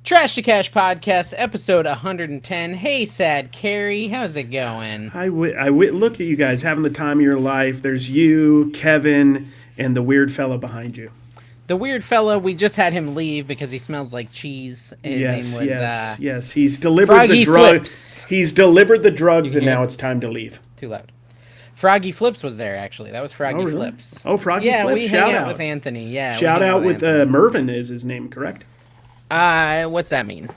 Trash to Cash Podcast, episode 110. Hey, Sad Carrie, how's it going? Look at you guys having the time of your life. There's you, Kevin, and the weird fella behind you. The weird fella, we just had him leave because he smells like cheese. His name was, yes. He's delivered Froggy the drugs. Flips. He's delivered the drugs, and now it's time to leave. Too loud. Froggy Flips was there, actually. That was Froggy really? Flips. Oh, Froggy Flips. Yeah, we Shout hang out out with Anthony. Yeah. Shout out with Mervin is his name, correct? What's that mean?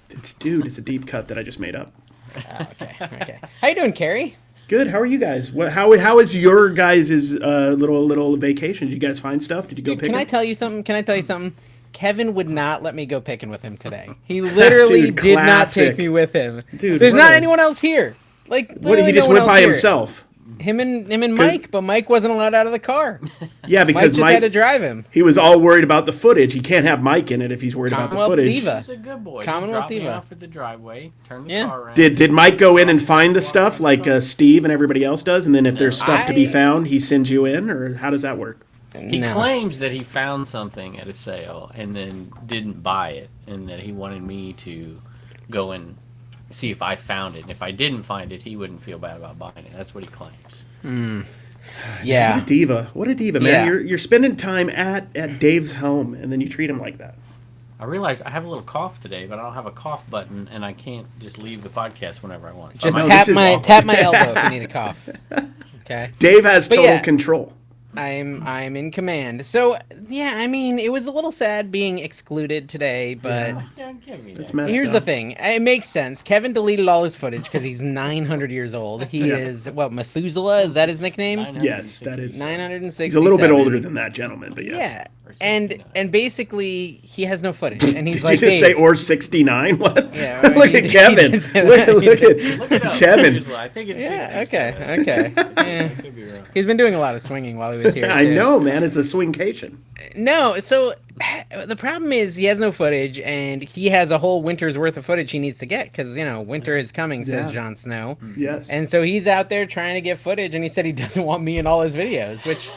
It's a deep cut that I just made up. Oh, okay. How you doing, Carrie? Good. How are you guys? How is your guys' little vacation? Did you guys find stuff? Did you go picking? Can I tell you something? Kevin would not let me go picking with him today. He literally did not take me with him. Dude, there's not anyone else here. Like, what? He just went by himself. Him and Mike, but Mike wasn't allowed out of the car. Yeah, because Mike just had to drive him. He was all worried about the footage. He can't have Mike in it if he's worried about the footage. Diva. He's a good boy. Commonwealth Diva. Diva. Off at the driveway, turn the car around. Did Mike go in and find the stuff like Steve and everybody else does? And then if there's stuff to be found, he sends you in? Or how does that work? He claims that he found something at a sale and then didn't buy it, and that he wanted me to go and see if I found it. And if I didn't find it, he wouldn't feel bad about buying it. That's what he claims. Yeah. What a diva, man. Yeah. You're spending time at Dave's home, and then you treat him like that. I realize I have a little cough today, but I don't have a cough button, and I can't just leave the podcast whenever I want. So just tap my elbow if you need a cough. Okay. Dave has total control. I'm in command. So yeah, I mean, it was a little sad being excluded today, but here's the thing: it makes sense. Kevin deleted all his footage because he's 900 years old. He is Methuselah? Is that his nickname? Yes, that is 960. He's a little bit older than that gentleman, but yes. Yeah. And basically he has no footage, and he's Did like, you just say or 69? What? Yeah, look at Kevin. Look at Kevin. I think it's 60. Okay. Yeah. He's been doing a lot of swinging while he was here. I know, man. It's a swingcation. No, so the problem is he has no footage, and he has a whole winter's worth of footage he needs to get because winter is coming, says Jon Snow. Yes. And so he's out there trying to get footage, and he said he doesn't want me in all his videos, which.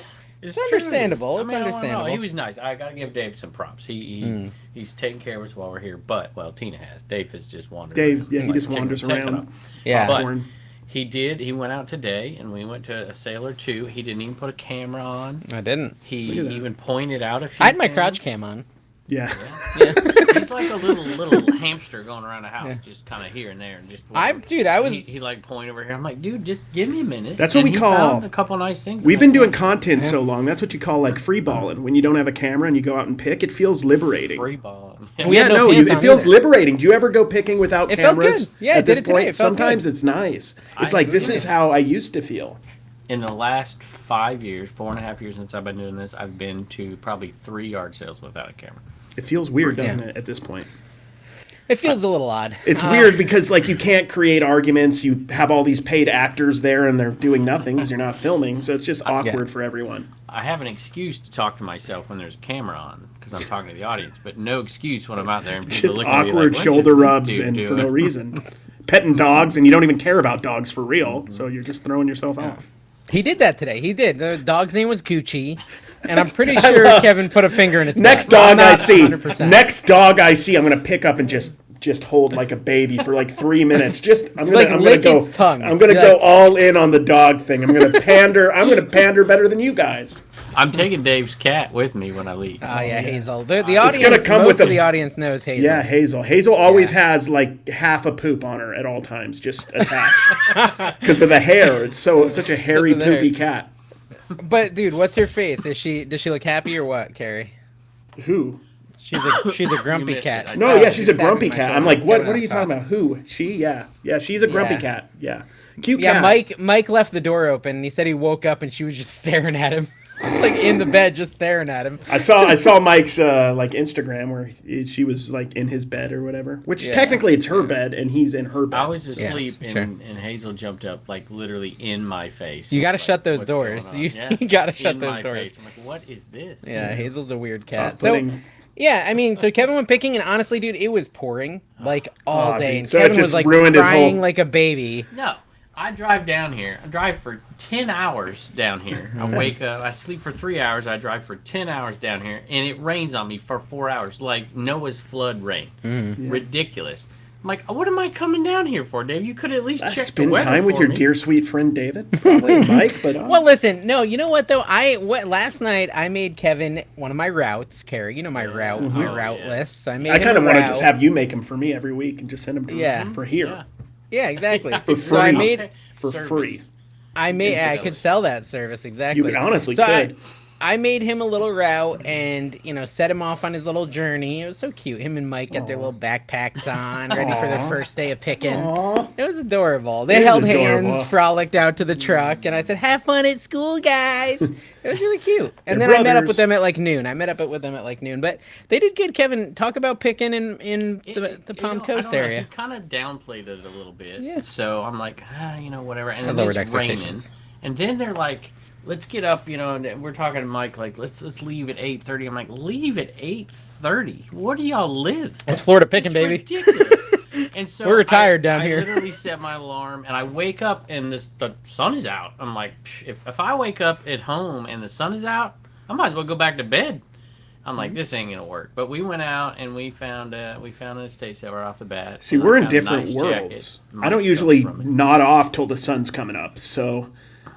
It's understandable. It's understandable. He was nice. I gotta give Dave some props. He's taking care of us while we're here. But Tina has. Dave has just wandered. He just wanders around. Yeah. But he did. He went out today, and we went to a sale or two. He didn't even put a camera on. I didn't. He even pointed out a few. I had my crouch cam on. Yeah. He's like a little hamster going around the house, just kind of here and there, and just. He like point over here. I'm like, dude, just give me a minute. That's what we call a couple nice things. We've been doing content so long. That's what you call like free balling. When you don't have a camera and you go out and pick, it feels liberating. Free balling. It feels liberating. Do you ever go picking without cameras? It felt good. Yeah, at this point, today. sometimes it's nice. It's like this is how I used to feel. In the last 5 years, 4.5 years since I've been doing this, I've been to probably 3 yard sales without a camera. It feels weird, doesn't it, at this point? It feels a little odd. It's weird because, like, you can't create arguments. You have all these paid actors there, and they're doing nothing because you're not filming. So it's just awkward for everyone. I have an excuse to talk to myself when there's a camera on because I'm talking to the audience, but no excuse when I'm out there and people just look at me awkward like, shoulder rubs and for no reason. Petting dogs, and you don't even care about dogs for real. So you're just throwing yourself off. He did that today. He did. The dog's name was Gucci, and I'm pretty sure Kevin put a finger in its next back. Dog I see. 100%. Next dog I see, I'm gonna pick up and just hold like a baby for like 3 minutes. I'm gonna go. Its tongue. I'm gonna go all in on the dog thing. I'm gonna pander. I'm gonna pander better than you guys. I'm taking Dave's cat with me when I leave. Oh yeah, Hazel. The audience. It's gonna come most of the audience knows Hazel. Yeah, Hazel. Hazel always has like half a poop on her at all times, just attached because of the hair. It's such a hairy, poopy cat. But dude, what's her face? Does she look happy or what, Carrie? Who? She's a grumpy cat. No, yeah, she's a grumpy cat. I'm like, what are you talking about? Who? She? Yeah, she's a grumpy cat. Yeah, cute cat. Yeah, Mike left the door open, and he said he woke up and she was just staring at him. Like in the bed, just staring at him. I saw Mike's like Instagram where she was like in his bed or whatever. Which technically it's her bed and he's in her bed. I was asleep and Hazel jumped up like literally in my face. You got to shut those doors. You got to shut those doors. Face. I'm like, what is this? Yeah, Hazel's a weird cat. So yeah, I mean, so Kevin went picking, and honestly, dude, it was pouring like all day. Dude. And so Kevin it just was like ruined crying his whole... like a baby. No. I drive down here. I drive for 10 hours down here. I wake up. I sleep for 3 hours. I drive for 10 hours down here, and it rains on me for 4 hours, like Noah's flood rain. Ridiculous. I'm like, what am I coming down here for, Dave? You could at least check the weather. Spend time with your dear sweet friend David, probably Mike. But well, listen, no, you know what though? Last night I made Kevin one of my routes. Carrie, you know my route lists. I kind of want to just have you make them for me every week and just send them to me for here. Yeah, exactly. For free. For free. I could sell that service, exactly. You honestly could. I made him a little route and, set him off on his little journey. It was so cute. Him and Mike got their little backpacks on, ready for their first day of picking. It was adorable. They held hands, frolicked out to the truck, and I said, "Have fun at school, guys." It was really cute. And then I met up with them at like noon. But they did good. Kevin, talk about picking in the Palm Coast area. He kind of downplayed it a little bit. Yeah. So I'm like, whatever. And then it's raining. And then they're like, let's get up, and we're talking to Mike, like, let's leave at 8:30. I'm like, leave at 8:30? Where do y'all live? It's Florida picking, baby. Ridiculous. And so we're retired down here. I literally set my alarm, and I wake up, and the sun is out. I'm like, if I wake up at home and the sun is out, I might as well go back to bed. I'm like, this ain't gonna work. But we went out and we found an estate sale right off the bat. See, we're in different worlds. I don't usually nod off till the sun's coming up, so.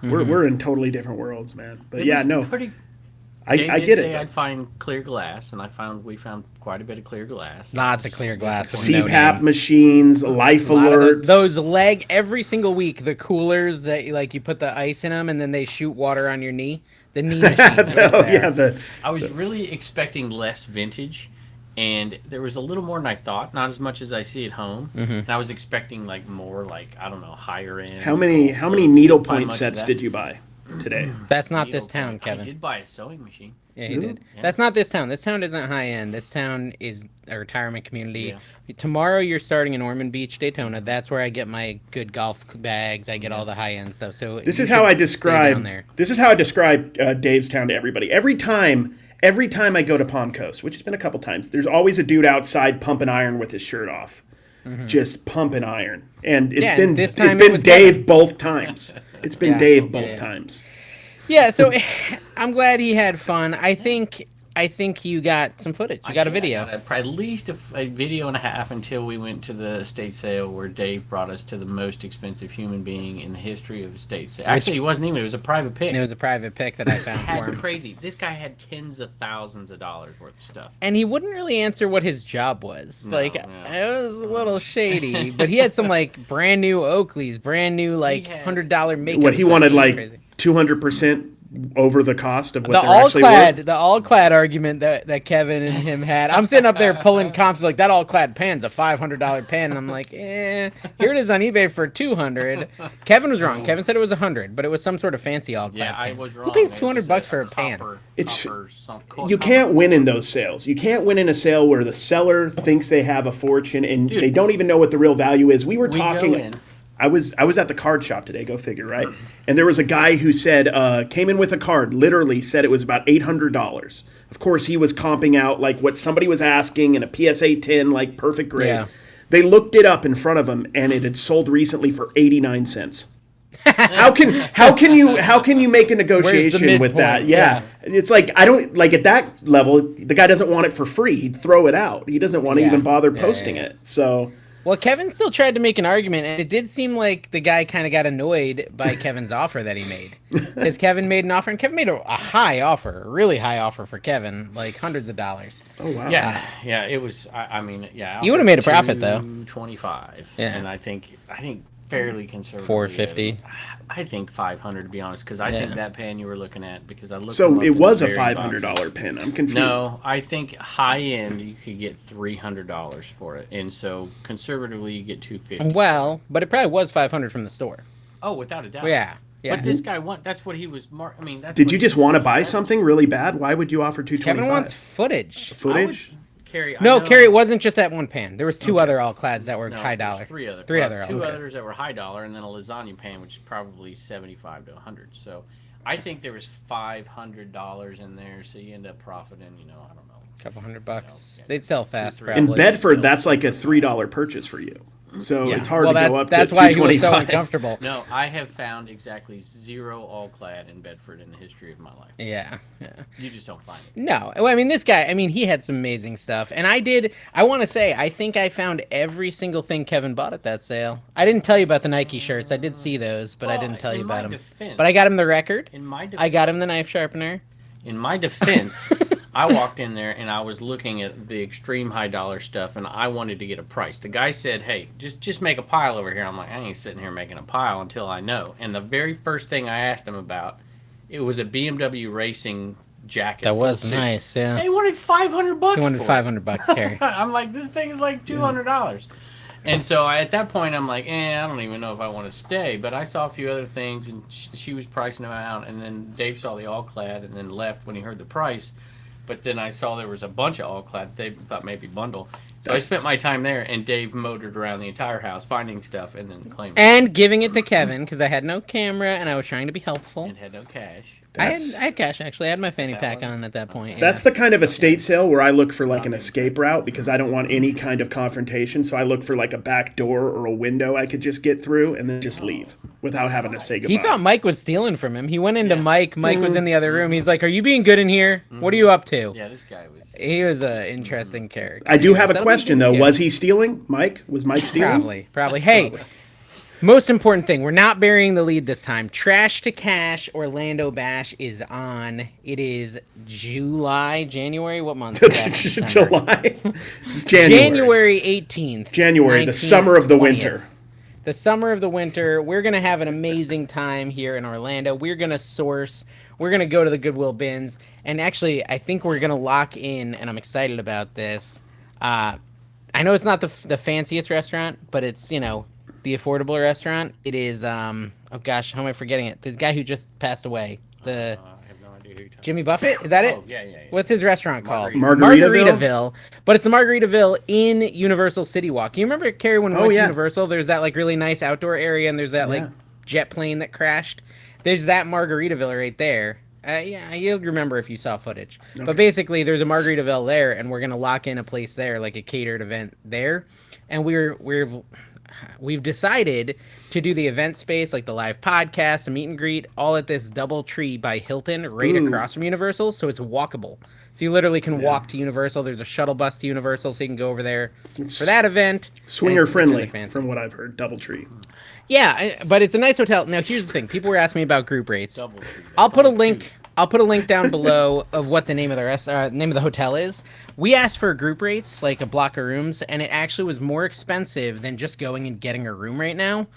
We're in totally different worlds, man. But I get it. I'd find clear glass, and we found quite a bit of clear glass. Lots of clear glass. CPAP machines, life alerts. Those every single week, the coolers that you put the ice in them, and then they shoot water on your knee. The knee machines. I was really expecting less vintage. And there was a little more than I thought, not as much as I see at home. And I was expecting more higher end. How many needlepoint sets did you buy today? That's not this town, Kevin. I did buy a sewing machine. Yeah, he did. Yeah. That's not this town. This town isn't high end. This town is a retirement community. Yeah. Tomorrow you're starting in Ormond Beach, Daytona. That's where I get my good golf bags. I get all the high end stuff. So this is how I describe Dave's town to everybody. Every time I go to Palm Coast, which has been a couple times, there's always a dude outside pumping iron with his shirt off. Just pumping iron. And it's been Dave Kevin. Both times. It's been Dave both times. Yeah, so I'm glad he had fun. I think you got some footage. You got a video. I got at least a video and a half until we went to the estate sale where Dave brought us to the most expensive human being in the history of estate sale. Actually, he wasn't even. It was a private pick. It was a private pick that I found for him. Crazy. This guy had tens of thousands of dollars worth of stuff. And he wouldn't really answer what his job was. It was a little shady. But he had some brand new Oakleys, brand new $100 makeup. What he wanted 200% over the cost of what they're actually worth. The all-clad argument that Kevin and him had. I'm sitting up there pulling comps that all-clad pen's a $500 pen, and I'm like, here it is on eBay for $200. Kevin was wrong. Kevin said it was $100, but it was some sort of fancy all-clad pen. I was wrong. Who pays $200 for a pan? You can't win in those sales. You can't win in a sale where the seller thinks they have a fortune and they don't even know what the real value is. We talking. I was at the card shop today, go figure, right? And there was a guy who said, came in with a card, literally said it was about $800. Of course, he was comping out what somebody was asking in a PSA 10, perfect grade. Yeah. They looked it up in front of him, and it had sold recently for 89 cents. How can you make a negotiation with that? Yeah. It's I don't at that level, the guy doesn't want it for free. He'd throw it out. He doesn't want to even bother posting it. So... Well, Kevin still tried to make an argument, and it did seem like the guy kind of got annoyed by Kevin's offer that he made. Because Kevin made an offer, and Kevin made a high offer, a really high offer for Kevin, hundreds of dollars. Oh, wow. Yeah, it was, you would have made a profit, though. $225. Yeah. And I think fairly conservative. $450. I think $500 to be honest, because I think that pen you were looking at because I looked. So it was a $500 pen. I'm confused. No, I think high end you could get $300 for it, and so conservatively you get $250. Well, but it probably was $500 from the store. Oh, without a doubt. Yeah. But this guy that's what he was. Did you just want to buy something really bad? Why would you offer $225? Kevin wants footage. Footage. Carrie, it wasn't just that one pan. There was two other all-clads that were high dollar. Three others that were high dollar, and then a lasagna pan, which is probably $75 to $100. So I think there was $500 in there, so you end up profiting, I don't know. A couple $100. They'd sell fast, probably. In Bedford, that's like a $3 purchase for you. So it's hard to go up to 225. That's why he was so uncomfortable. No, I have found exactly 0 all-clad in Bedford in the history of my life. Yeah. You just don't find it. No. Well, I mean, this guy, he had some amazing stuff. And I want to say, I think I found every single thing Kevin bought at that sale. I didn't tell you about the Nike shirts. I did see those, but I didn't tell you about them. But I got him the record. I got him the knife sharpener. In my defense, I walked in there and I was looking at the extreme high dollar stuff and I wanted to get a price. The guy said, hey, just make a pile over here. I'm like, I ain't sitting here making a pile until I know. And the very first thing I asked him about, it was a BMW racing jacket. That was nice, yeah. He wanted $500. He wanted $500, Carrie. I'm like, this thing is like $200. And so at that point, I'm like, I don't even know if I want to stay. But I saw a few other things, and she was pricing them out. And then Dave saw the all-clad and then left when he heard the price. But then I saw there was a bunch of all-clad. Dave thought maybe bundle. So I spent my time there, and Dave motored around the entire house, finding stuff, and then claiming it. And giving it to Kevin, because I had no camera, and I was trying to be helpful. And had no cash. I had cash, actually. I had my fanny pack on at that point. That's the kind of estate sale where I look for like an escape route because I don't want any kind of confrontation. So I look for like a back door or a window I could just get through and then just leave without having to say goodbye. He thought Mike was stealing from him. He went into Mike. Mike was in the other room. He's like, are you being good in here? What are you up to? Yeah, this guy was... He was an interesting character. I do have a question, though. Was he stealing? Mike? Was Mike stealing? Probably. Hey... Most important thing, we're not burying the lead this time. Trash to Cash Orlando Bash is on. It is January? What month is that? July? It's January. January 18th. January, the summer of the 20th. winter. The summer of the winter. We're going to have an amazing time here in Orlando. We're going to source. We're going to go to the Goodwill bins. And actually, I think we're going to lock in, and I'm excited about this. I know it's not the fanciest restaurant, but it's, the affordable restaurant. It is oh gosh, how am I forgetting it? The guy who just passed away. I have no idea who you're talking Jimmy Buffett? Is that it? Oh, yeah. What's his restaurant called? Margaritaville. But it's the Margaritaville in Universal City Walk. You remember, Carrie, when we went to Universal, there's that like really nice outdoor area and there's that like jet plane that crashed. There's that Margaritaville right there. You'll remember if you saw footage. Okay. But basically, there's a Margaritaville there, and we're gonna lock in a place there, like a catered event there. And we've decided to do the event space, like the live podcast, a meet and greet, all at this DoubleTree by Hilton, right across from Universal. So it's walkable. So you literally can walk to Universal. There's a shuttle bus to Universal, so you can go over there for that event. Swinger friendly, from what I've heard. DoubleTree. Yeah, but it's a nice hotel. Now here's the thing: people were asking me about group rates. I'll put a link down below of what the name of the name of the hotel is. We asked for group rates, like a block of rooms, and it actually was more expensive than just going and getting a room right now.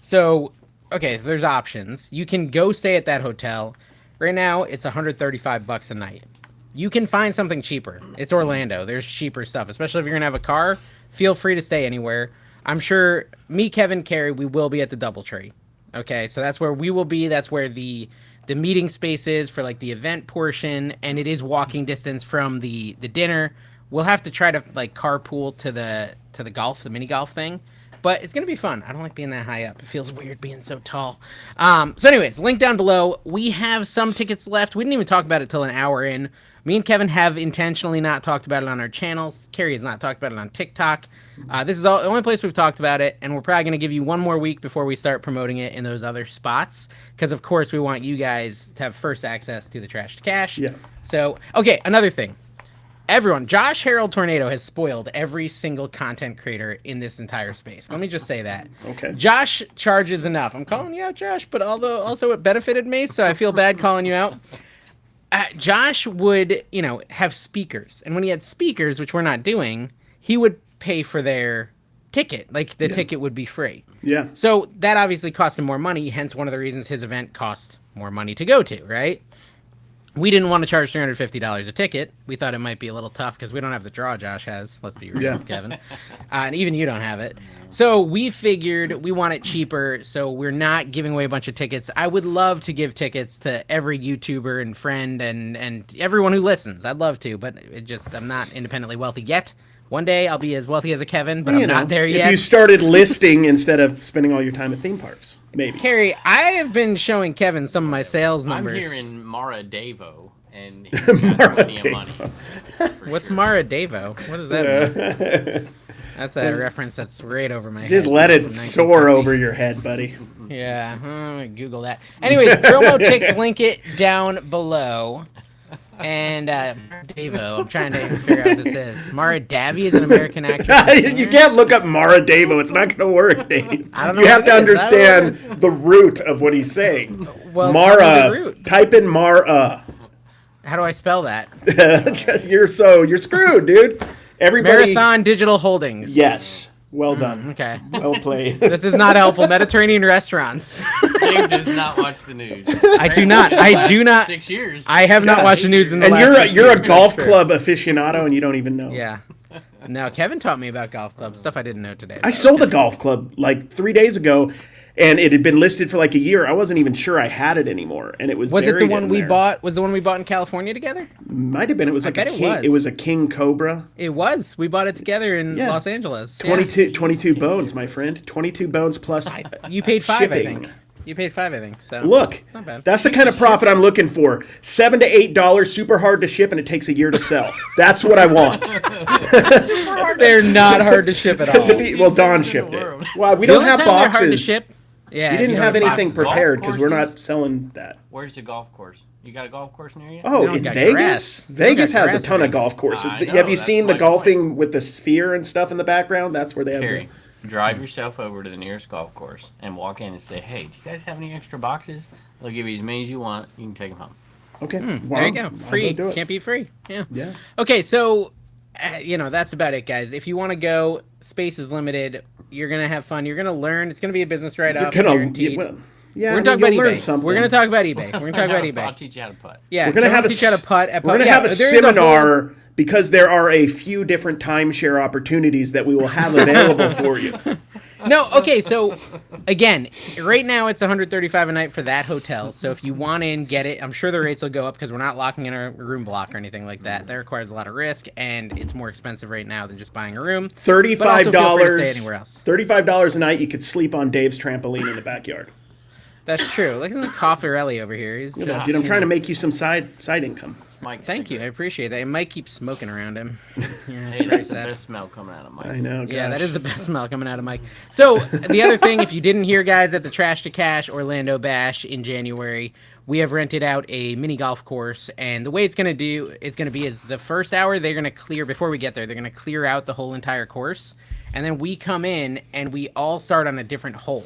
So, okay, so there's options. You can go stay at that hotel. Right now, it's $135 a night. You can find something cheaper. It's Orlando. There's cheaper stuff, especially if you're going to have a car. Feel free to stay anywhere. I'm sure me, Kevin, Carrie, we will be at the DoubleTree. Okay, so that's where we will be. That's where the meeting space is for like the event portion, and it is walking distance from the dinner. We'll have to try to like carpool to the golf, the mini golf thing, but it's gonna be fun. I don't like being that high up. It feels weird being so tall. So anyways, link down below. We have some tickets left. We didn't even talk about it till an hour in. Me and Kevin have intentionally not talked about it on our channels. Carrie has not talked about it on TikTok. This is the only place we've talked about it, and we're probably going to give you one more week before we start promoting it in those other spots, because, of course, we want you guys to have first access to the Trash to Cash. Yeah. So, okay, another thing. Everyone, Josh Harold Tornado has spoiled every single content creator in this entire space. Let me just say that. Okay. Josh charges enough. I'm calling you out, Josh, but also it benefited me, so I feel bad calling you out. Josh would, have speakers. And when he had speakers, which we're not doing, he would pay for their ticket. Like, the ticket would be free. Yeah. So that obviously cost him more money, hence one of the reasons his event cost more money to go to, right? We didn't want to charge $350 a ticket. We thought it might be a little tough because we don't have the draw Josh has. Let's be real, Kevin. And even you don't have it. So we figured we want it cheaper, so we're not giving away a bunch of tickets. I would love to give tickets to every YouTuber and friend and everyone who listens. I'd love to, but I'm not independently wealthy yet. One day I'll be as wealthy as a Kevin, but I'm not there yet. If you started listing instead of spending all your time at theme parks, maybe. Carrie, I have been showing Kevin some of my sales numbers. I'm here in Mara Devo, and he's got plenty of money. What's Mara Devo? What does that mean? That's a reference that's right over my head. Just let it soar over your head, buddy. Yeah, I'm gonna Google that. Anyways, promo ticks, link it down below. And Davo, I'm trying to figure out what this is. Mara Davy is an American actress. You can't look up Mara Davo. It's not going to work, Dave. I don't know you have to understand the root of what he's saying. Well, Mara. Type in Mara. How do I spell that? You're screwed, dude. Everybody. Marathon Digital Holdings. Yes. Well done. Okay. Well played. This is not helpful. Mediterranean restaurants. Dave does not watch the news. I do not. 6 years. I have not watched the news in the last 6 years. And you're a golf club aficionado, and you don't even know. Yeah. No, Kevin taught me about golf clubs, stuff I didn't know today. I sold a golf club like 3 days ago, and it had been listed for like a year. I wasn't even sure I had it anymore, and it was. Was it the one we there. bought? Was the one we bought in California together? Might have been. It was like it was a King Cobra. It was. We bought it together in Los Angeles. 22 bones, my friend. 22 bones plus. You paid $5, shipping. I think. You paid $5, I think. So look, not bad. That's the kind of profit I'm looking for. $7 to $8, super hard to ship, and it takes a year to sell. That's what I want. They're not hard to ship at all. Well, Don shipped it. Well, we don't have boxes. Hard to ship. Yeah, we didn't have anything prepared because we're not selling that. Where's the golf course? You got a golf course near you? Oh, in Vegas? Vegas has a ton of golf courses. Have you seen the golfing with the sphere and stuff in the background? That's where they have Carrie, drive yourself over to the nearest golf course and walk in and say, hey, do you guys have any extra boxes? They'll give you as many as you want. You can take them home. Okay. There you go. Free. Can't be free. Yeah. Okay, so, that's about it, guys. If you want to go, space is limited. You're going to have fun. You're going to learn. It's going to be a business write-up. We're going to talk about eBay. We're going to talk about eBay. We're going to talk about eBay. I'll teach you how to putt. Yeah, we're going to have teach you how to putt. We're going to have a seminar because there are a few different timeshare opportunities that we will have available for you. No, okay, so again, right now it's $135 a night for that hotel. So if you want in, get it. I'm sure the rates will go up because we're not locking in a room block or anything like that. That requires a lot of risk, and it's more expensive right now than just buying a room. $35. But also feel free to stay anywhere else. $35 a night. You could sleep on Dave's trampoline in the backyard. That's true. Look at the Coffarelli over here. He's just, dude, I'm trying to make you some side income. Thank you. I appreciate that. And Mike keeps smoking around him. Yeah, hey, that's the best smell coming out of Mike. I know. Gosh. Yeah, that is the best smell coming out of Mike. So the other thing, if you didn't hear, guys, at the Trash to Cash Orlando Bash in January, we have rented out a mini golf course, and the way it's going to be is the first hour they're going to clear, before we get there, they're going to clear out the whole entire course, and then we come in and we all start on a different hole.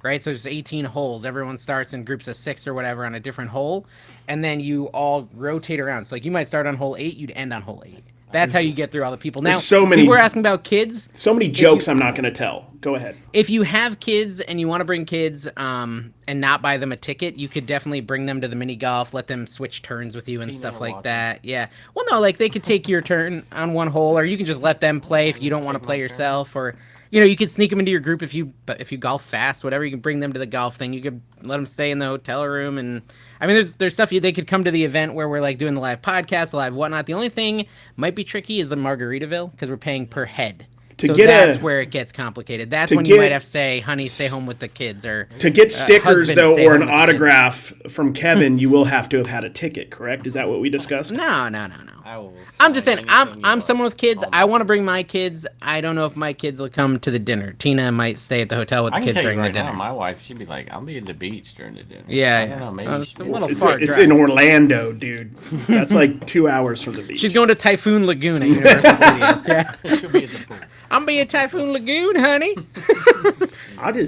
Right, so there's 18 holes. Everyone starts in groups of 6 or whatever on a different hole, and then you all rotate around. So, like, you might start on hole 8, you'd end on hole 8. That's how you get through all the people. Now, people were asking about kids. So many jokes I'm not going to tell. Go ahead. If you have kids and you want to bring kids and not buy them a ticket, you could definitely bring them to the mini golf, let them switch turns with you and stuff like that. Yeah. Well, no, like, they could take your turn on one hole, or you can just let them play if you don't want to play yourself, or... you could sneak them into your group if you golf fast, whatever. You can bring them to the golf thing. You could let them stay in the hotel room, and I mean, there's stuff they could come to the event where we're like doing the live podcast, the live whatnot. The only thing might be tricky is the Margaritaville because we're paying per head. That's where it gets complicated. That's when you might have to say, honey, stay home with the kids. Or to get stickers, though, or an autograph from Kevin, you will have to have had a ticket, correct? Is that what we discussed? No. I'm just saying, I'm someone with kids. I want to bring my kids. I don't know if my kids will come to the dinner. Tina might stay at the hotel with the kids during the dinner. Now, my wife, she'd be like, I'll be at the beach during the dinner. Yeah. I don't know, maybe it's a little far It's in Orlando, dude. That's like 2 hours from the beach. She's going to Typhoon Lagoon at Universal Studios. Yeah. She'll be at the pool. I'm be at Typhoon Lagoon, honey.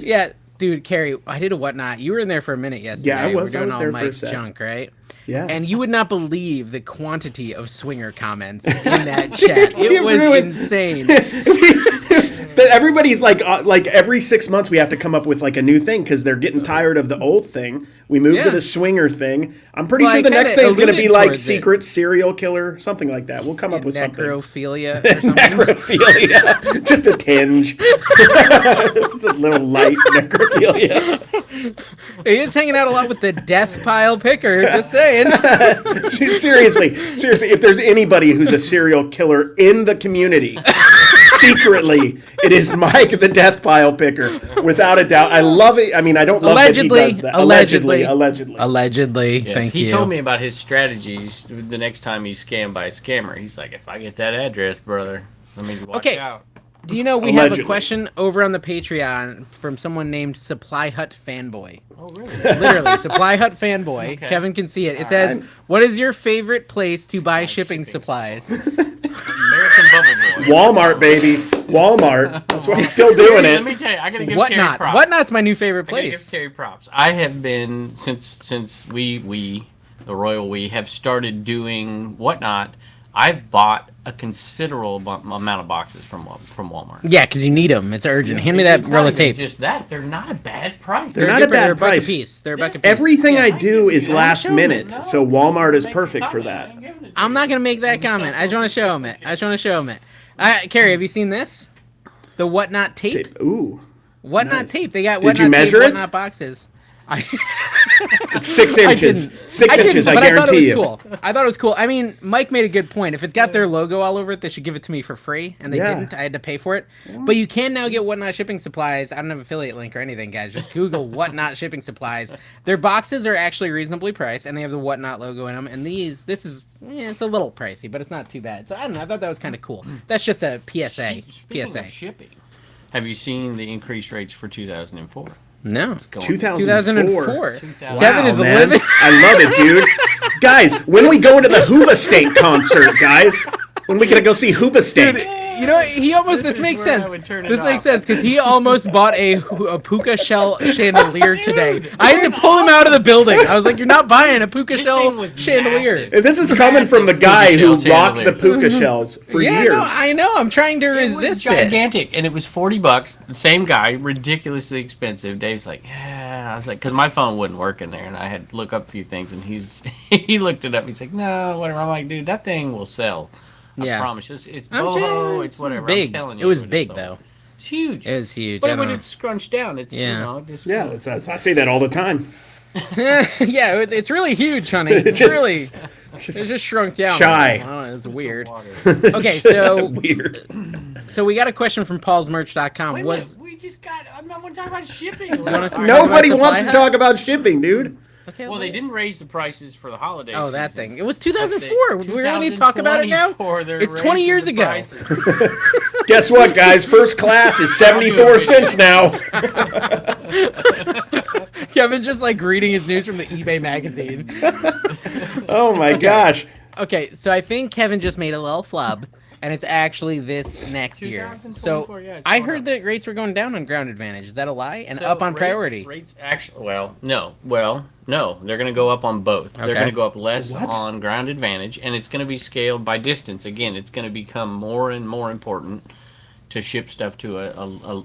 Yeah, dude, Carrie, I did a whatnot. You were in there for a minute yesterday. Yeah, I was. We're doing all Mike's junk, right? Yeah. And you would not believe the quantity of swinger comments in that chat. It was insane. But everybody's like every 6 months we have to come up with like a new thing because they're getting tired of the old thing. We moved to the swinger thing. I'm pretty sure the next thing is going to be like secret serial killer, something like that. We'll come up with something. Necrophilia or something. Necrophilia. Just a tinge. It's a little light necrophilia. He is hanging out a lot with the death pile picker, just saying. Seriously, if there's anybody who's a serial killer in the community, secretly, it is Mike the death pile picker, without a doubt. I love it. I mean, I don't love that he does that. Allegedly. Yes, thank you. He told me about his strategies the next time he's scammed by a scammer. He's like, if I get that address, brother, let me watch out. Do you know we have a question over on the Patreon from someone named Supply Hut Fanboy? Oh, really? Literally, Supply Hut Fanboy. Okay. Kevin can see it. It says, "What is your favorite place to buy shipping supplies?" American Bubble Boy. Walmart, baby. Walmart. That's why I'm still doing it. Let me tell you, I gotta give Terry Whatnot. props. Whatnot's my new favorite place. I gotta give Terry props. I have been since we the royal we have started doing Whatnot. I've bought a considerable amount of boxes from Walmart. Yeah, because you need them. It's urgent. Hand me that roll of tape. Just that, they're not a bad price. They're not a bad price. They're a buck a piece. Everything I do is last minute, so Walmart is perfect for that. I'm not gonna make that comment. I just want to show him it. Carrie, have you seen this? The Whatnot tape. Ooh. Whatnot nice. tape. They got Did Whatnot you measure tape, it? Whatnot boxes. It's 6 inches. 6 inches, I guarantee you. I thought it was cool. I mean, Mike made a good point. If it's got their logo all over it, they should give it to me for free. And they didn't. I had to pay for it. Yeah. But you can now get Whatnot shipping supplies. I don't have an affiliate link or anything, guys. Just Google Whatnot shipping supplies. Their boxes are actually reasonably priced, and they have the Whatnot logo in them. And this is, it's a little pricey, but it's not too bad. So I don't know. I thought that was kind of cool. That's just a PSA. Speaking of shipping, have you seen the increased rates for 2004? No. 2004. Kevin is living. I love it, dude. Guys, when we go into the Hooba Stank concert, guys, when we gonna go see Hooba Stank? Dude, you know, he almost, this makes sense. This makes sense, because he almost bought a puka shell chandelier today. I had to pull him out of the building. I was like, you're not buying a puka shell chandelier. And this is coming from the guy who rocked the puka shells for years. No, I know. I'm trying to resist it. It was gigantic, and it was $40. The same guy, ridiculously expensive. Dave's like, yeah. I was like, because my phone wouldn't work in there, and I had to look up a few things, and he looked it up. He's like, no, whatever. I'm like, dude, that thing will sell. I promise. It's boho, it's whatever. Big. I'm telling you. It was big, though. It's huge. It was huge. But when it's scrunched down, it's, I say that all the time. Yeah, it's really huge, honey. It's just shrunk down. Shy. Oh, it's weird. Okay, so weird. So we got a question from paulsmerch.com. We just got. I'm not talking about shipping. Nobody wants to talk about shipping, dude. Okay, well, they didn't raise the prices for the holidays. Oh, that thing. It was 2004. We really need to talk about it now? It's 20 years ago. Guess what, guys? First class is 74 cents now. Kevin's just like reading his news from the eBay magazine. Oh, my gosh. Okay, so I think Kevin just made a little flub. And it's actually this next year. So I heard that rates were going down on Ground Advantage. Is that a lie? And up on Priority? Rates actually, no. They're going to go up on both. Okay. They're going to go up less on Ground Advantage, and it's going to be scaled by distance. Again, it's going to become more and more important to ship stuff to a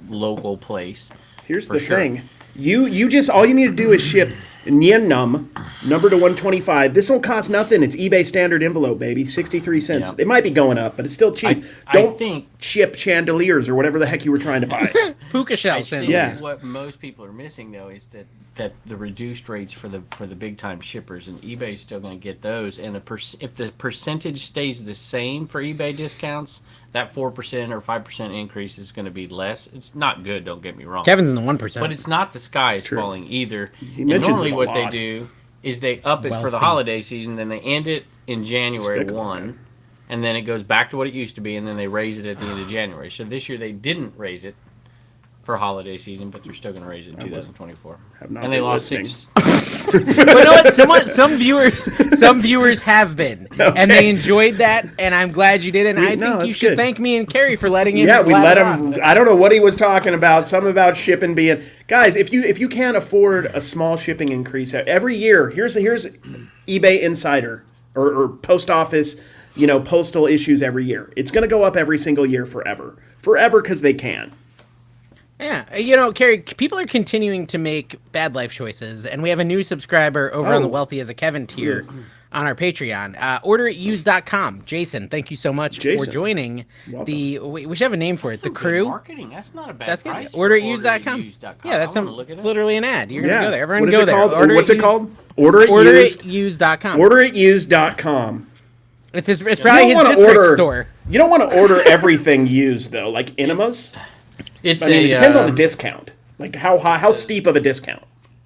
local place. Here's the thing. You just, all you need to do is ship Nien Num, number to 125. This won't cost nothing. It's eBay standard envelope, baby. 63 cents. Yeah. It might be going up, but it's still cheap. Don't ship chandeliers or whatever the heck you were trying to buy. Puka shell chandeliers. What most people are missing, though, is that the reduced rates for the big-time shippers, and eBay's still going to get those. And if the percentage stays the same for eBay discounts, that 4% or 5% increase is going to be less. It's not good, don't get me wrong. Kevin's in the 1%. But it's not the sky is falling either. Normally what they do is they up it for the holiday season, then they end it in January 1, and then it goes back to what it used to be, and then they raise it at the end of January. So this year they didn't raise it for holiday season, but they're still going to raise it in 2024. And they lost 6. But you know what? Some viewers have been, and they enjoyed that, and I'm glad you did. And I think you should thank me and Carrie for letting him. Yeah, we let him. I don't know what he was talking about. Something about shipping being. Guys, if you can't afford a small shipping increase every year, here's eBay Insider or post office, postal issues every year. It's going to go up every single year forever, because they can. Yeah, Carrie, people are continuing to make bad life choices, and we have a new subscriber over on the Wealthy as a Kevin tier on our Patreon. OrderItUsed.com. Jason, thank you so much for joining we should have a name for it. The crew. Marketing. That's not a bad price. OrderItUsed.com. Yeah, that's it's literally an ad. You're gonna go there. Everyone go there. What's it called? OrderItUsed.com. OrderItUsed.com. It's probably his district store. You don't want to order everything used though, like enemas. It depends on the discount. Like how steep of a discount?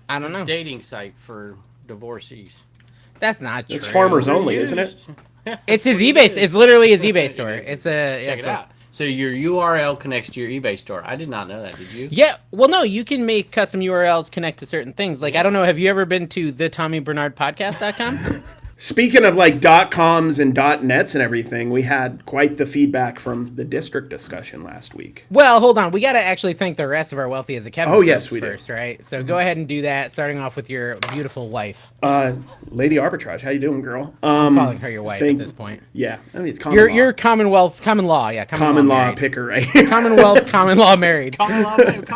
I don't know. Dating site for divorcees. That's not true. It's farmers only, isn't it? It's his eBay. It's literally his eBay store. It's check it out. So your URL connects to your eBay store. I did not know that. Did you? Yeah. Well, no, you can make custom URLs connect to certain things. Like, I don't know. Have you ever been to TheTommyBernardPodcast.com? Speaking of like .coms and .nets and everything, we had quite the feedback from the district discussion last week. Well, hold on. We got to actually thank the rest of our Wealthy as a Kevin. Oh, yes, we first, do. Right? So go ahead and do that, starting off with your beautiful wife. Lady Arbitrage, how you doing, girl? I'm calling her your wife at this point. Yeah, I mean, it's common law. You're common law, yeah. Common law married. picker, right? Commonwealth, common law married. Common law picker.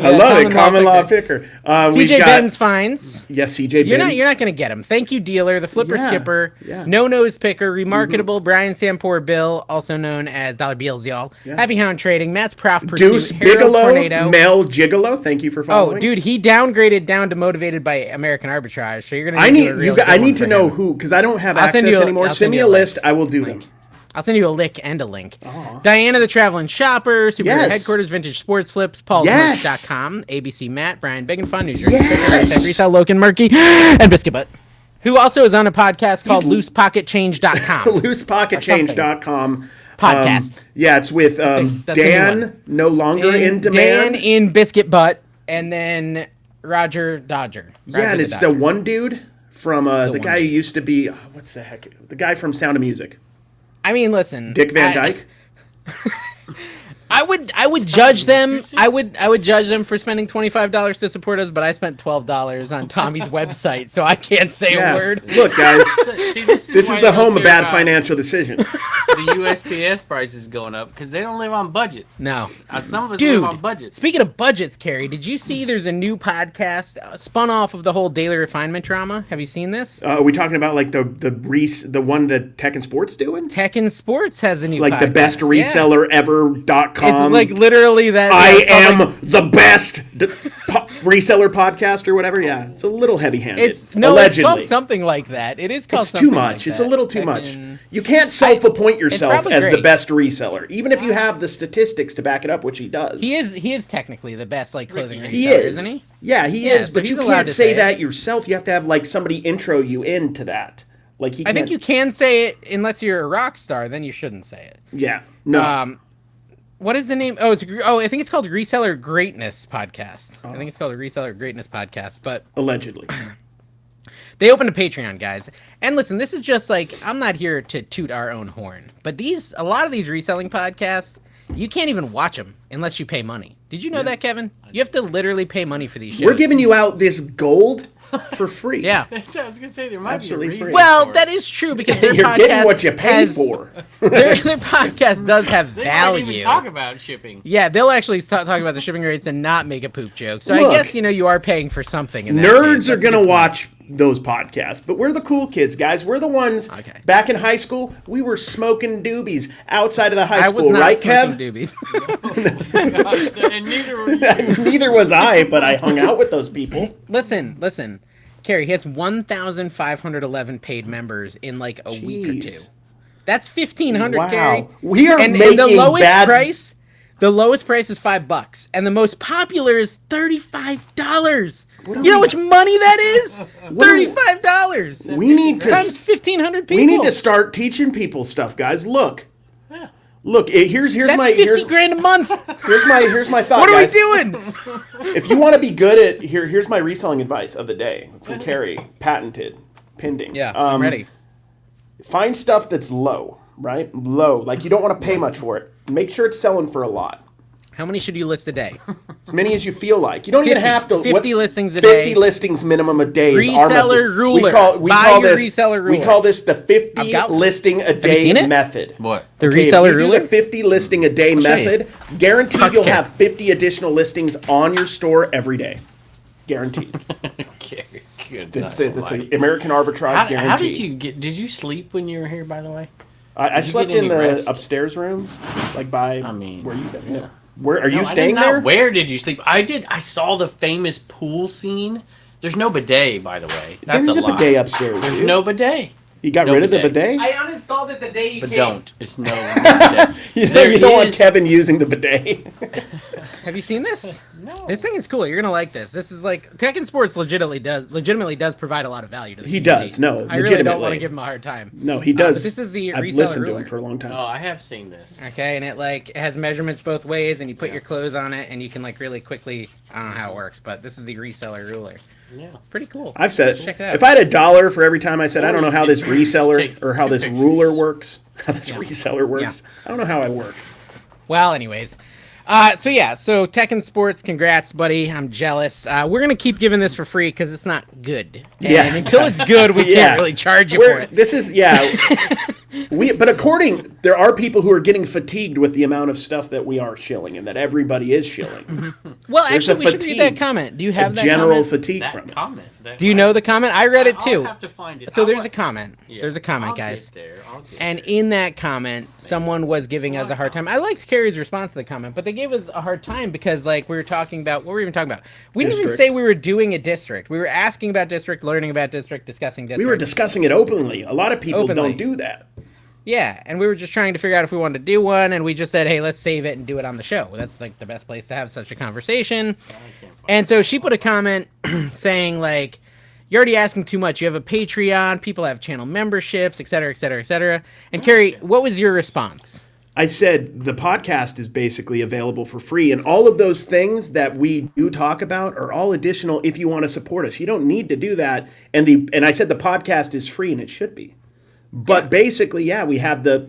I love it, common law picker. CJ Benz fines. Yes, CJ You're Benz. not going to get him. Thank you, dealer. The flipper skipper. Yeah. No nose picker. Remarkable. Brian Sampour Bill, also known as Dollar Bills, y'all. Yeah. Happy Hound Trading. Matt's Prof Pursuit. Deuce Harold Bigelow, Tornado. Mel Gigolo. Thank you for following. Oh, dude, he downgraded down to motivated by American Arbitrage. So you're gonna. I need to know who, because I don't have access anymore. Send me a list. I will do them. I'll send you a lick and a link. Diana the Traveling Shopper, Superior Headquarters, Vintage Sports Flips, PaulsMerch.com, ABC Matt, Brian Big and Fun, News Resell, Loken Murky, and Biscuit Butt, who also is on a podcast called LoosePocketChange.com. LoosePocketChange.com. Podcast. It's with Dan, no longer in demand. Dan in Biscuit Butt, and then Roger Dodger. And it's the one dude from the guy who used to be, what's the heck? The guy from Sound of Music. I mean, listen. Dick Van Dyke? I would judge them. I would judge them for spending $25 to support us, but I spent $12 on Tommy's website, so I can't say a word. Look, guys, this is the home of bad financial decisions. The USPS price is going up because they don't live on budgets. No, some of us live on budgets. Speaking of budgets, Carrie, did you see there's a new podcast spun off of the whole daily refinement drama? Have you seen this? Are we talking about like the one that Tech and Sports doing? Tech and Sports has a new like podcast. The best reseller ever.com. It's like literally that. I am the best reseller podcast or whatever. Yeah, it's a little heavy-handed. Allegedly. It's called something like that. It is called it's something too much. Like it's that. a little too much. You can't self-appoint yourself as the best reseller, even if you have the statistics to back it up, which he does. He is technically the best clothing reseller, isn't he? Yeah, he is. But you can't say that yourself. You have to have like somebody intro you into that. Like I think you can say it unless you're a rock star. Then you shouldn't say it. Yeah. No. What is the name? I think it's called Reseller Greatness Podcast. I think it's called a Reseller Greatness Podcast, but allegedly. They opened a Patreon, guys. And listen, this is just like, I'm not here to toot our own horn, but a lot of these reselling podcasts, you can't even watch them unless you pay money. Did you know that, Kevin? You have to literally pay money for these shows. We're giving you out this gold for free. Yeah. I was going to say, there might Absolutely be a reason. Free. Well, that is true because their You're podcast getting what you pay for. their podcast does have they value. They even talk about shipping. Yeah, they'll actually talk about the shipping rates and not make a poop joke. So I guess, you are paying for something. In that nerds are going to watch those podcasts, but we're the cool kids, guys. We're the ones back in high school, we were smoking doobies outside of the high school, right, Kev? Doobies. And neither were you. Neither was I, but I hung out with those people. Listen. Carrie, he has 1,511 paid members in like a week or two. That's 1,500, wow. Carrie. We are making the lowest price. The lowest price is $5, and the most popular is $35. You know how much money that is? $35. We need to times 1,500 people. We need to start teaching people stuff, guys. Look. Here's That's my $50,000 a month. Here's my thought. What are guys. we doing? If you want to be good at here's my reselling advice of the day from Carrie, patented, pending. Yeah, I'm ready. Find stuff that's low, right? Low, like you don't want to pay much for it. Make sure it's selling for a lot. How many should you list a day? As many as you feel like. You don't even have to. 50 listings a day. 50 listings minimum a day. Reseller ruler. We call this reseller ruler. We call this the 50 listing a day method. What? The reseller if you ruler? do the 50 listing a day method, guaranteed you'll have 50 additional listings on your store every day. Guaranteed. It's an American Arbitrage guarantee. How did you get? Did you sleep when you were here? By the way, I slept in the upstairs rooms, like by where you been. Yeah. Where are you staying there? Where did you sleep? I did. I saw the famous pool scene. There's no bidet, by the way. That's There's a bidet upstairs. There's no bidet. You got rid of the bidet? I uninstalled it the day you came. But don't. It's no bidet. You don't want Kevin using the bidet. Have you seen this? No. This thing is cool. You're gonna like this. This is like Tekken Sports legitimately does provide a lot of value to the community. Does. No, I really don't want to give him a hard time. No, he does. But this is the I've reseller listened ruler. to him for a long time. Oh, I have seen this. Okay, and it has measurements both ways, and you put your clothes on it, and you can really quickly. I don't know how it works, but this is the reseller ruler. Yeah, it's pretty cool. I've said Check that out. if I had $1 for every time I said I don't know how this reseller or how this ruler works, how this reseller works, I don't know how I work. Well, anyways. So Tekken Sports, congrats, buddy. I'm jealous. We're going to keep giving this for free because it's not good. And until it's good, we can't really charge you for it. This is, but there are people who are getting fatigued with the amount of stuff that we are shilling and that everybody is shilling. Well, actually, we should read that comment. Do you have that general comment? fatigue from it. Do you know the comment? I read it too. I'll have to find it. So there's a comment. There's a comment, I'll guys. Get there. And in that comment, someone was giving us a hard time. I liked Carrie's response to the comment, but they gave us a hard time because, we were talking about, what were we even talking about? We didn't even say we were doing a district. We were asking about district, learning about district, discussing district. We were discussing it openly. A lot of people don't do that. Yeah, and we were just trying to figure out if we wanted to do one, and we just said, hey, let's save it and do it on the show. That's, the best place to have such a conversation. And so she put a comment saying, you're already asking too much. You have a Patreon, people have channel memberships, et cetera, et cetera, et cetera. And Carrie, what was your response? I said the podcast is basically available for free, and all of those things that we do talk about are all additional if you want to support us. You don't need to do that. And I said the podcast is free, and it should be. But basically, we have the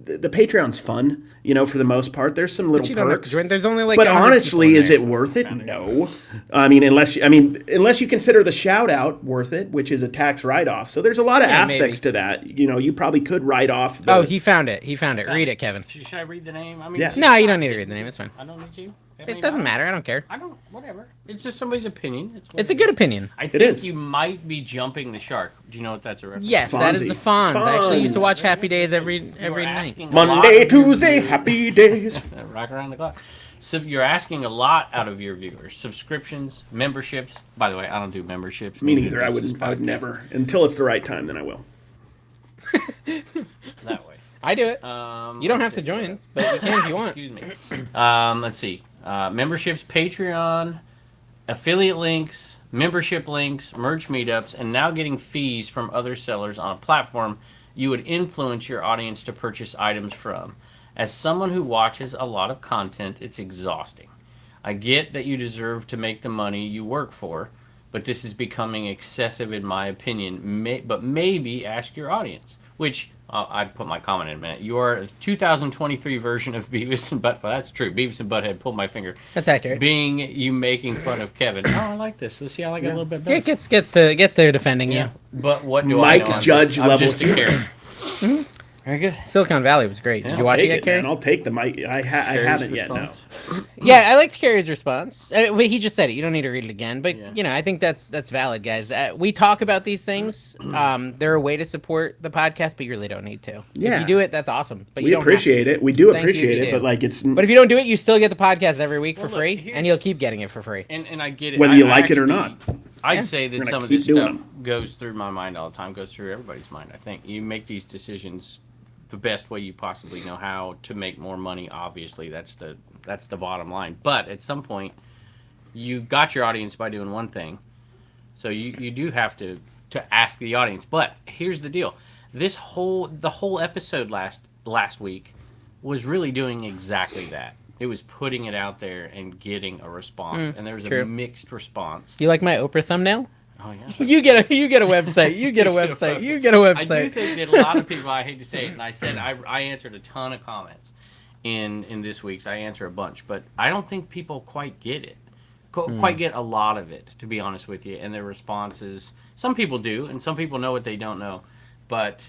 Patreon's fun, for the most part. There's some little perks. There's only but honestly, is it worth it? No. I mean, unless you consider the shout out worth it, which is a tax write off. So there's a lot of aspects to that. You probably could write off. He found it. Read it, Kevin. Should I read the name? I mean, No, you don't need to read the name. It's fine. I don't need to. It doesn't matter. I don't care. Whatever. It's just somebody's opinion. It's a good opinion. I think you might be jumping the shark. Do you know what that's a reference? Yes, that is the Fonz. I actually used to watch Happy Days every night. Monday, Tuesday, Happy Days. Rock around the clock. So you're asking a lot out of your viewers. Subscriptions, memberships. By the way, I don't do memberships. Me neither. I would never. Until it's the right time, then I will. That way. I do it. You don't have to join, but you can if you want. Excuse me. Let's see. Memberships, Patreon, affiliate links, membership links, merch meetups, and now getting fees from other sellers on a platform you would influence your audience to purchase items from. As someone who watches a lot of content, it's exhausting. I get that you deserve to make the money you work for, but this is becoming excessive in my opinion. But maybe ask your audience, which I'd put my comment in a minute. Your 2023 version of Beavis and Butthead. That's true. Beavis and Butthead. Pulled my finger. That's accurate. Being you making fun of Kevin. Oh, I like this. Let's see. I like it a little bit better. Yeah, it gets there defending you. But what do Mike I know? Judge I'm level just a carrot. Very good. Silicon Valley was great. Did you watch it yet, Carrie? I'll take the mic. I haven't yet. No. Yeah, I liked Carrie's response. He just said it. You don't need to read it again. But I think that's valid, guys. We talk about these things. They're a way to support the podcast, but you really don't need to. Yeah. If you do it, that's awesome. But we appreciate it. We do appreciate it. But it's. But if you don't do it, you still get the podcast every week for free, and you'll keep getting it for free. And I get it. Whether you like it or not. I'd say that some of this stuff goes through my mind all the time. Goes through everybody's mind. I think you make these decisions the best way you possibly know how to make more money. Obviously, that's the bottom line. But at some point, you've got your audience by doing one thing, so you do have to ask the audience. But here's the deal: the whole episode last week was really doing exactly that. It was putting it out there and getting a response, and there was a mixed response. You like my Oprah thumbnail? Oh yeah. You get a website. You get a website. You get a website. I do think that a lot of people. I hate to say it, and I said I answered a ton of comments in this week's. I answer a bunch, but I don't think people quite get it. Quite get a lot of it, to be honest with you, and their responses. Some people do, and some people know what they don't know, but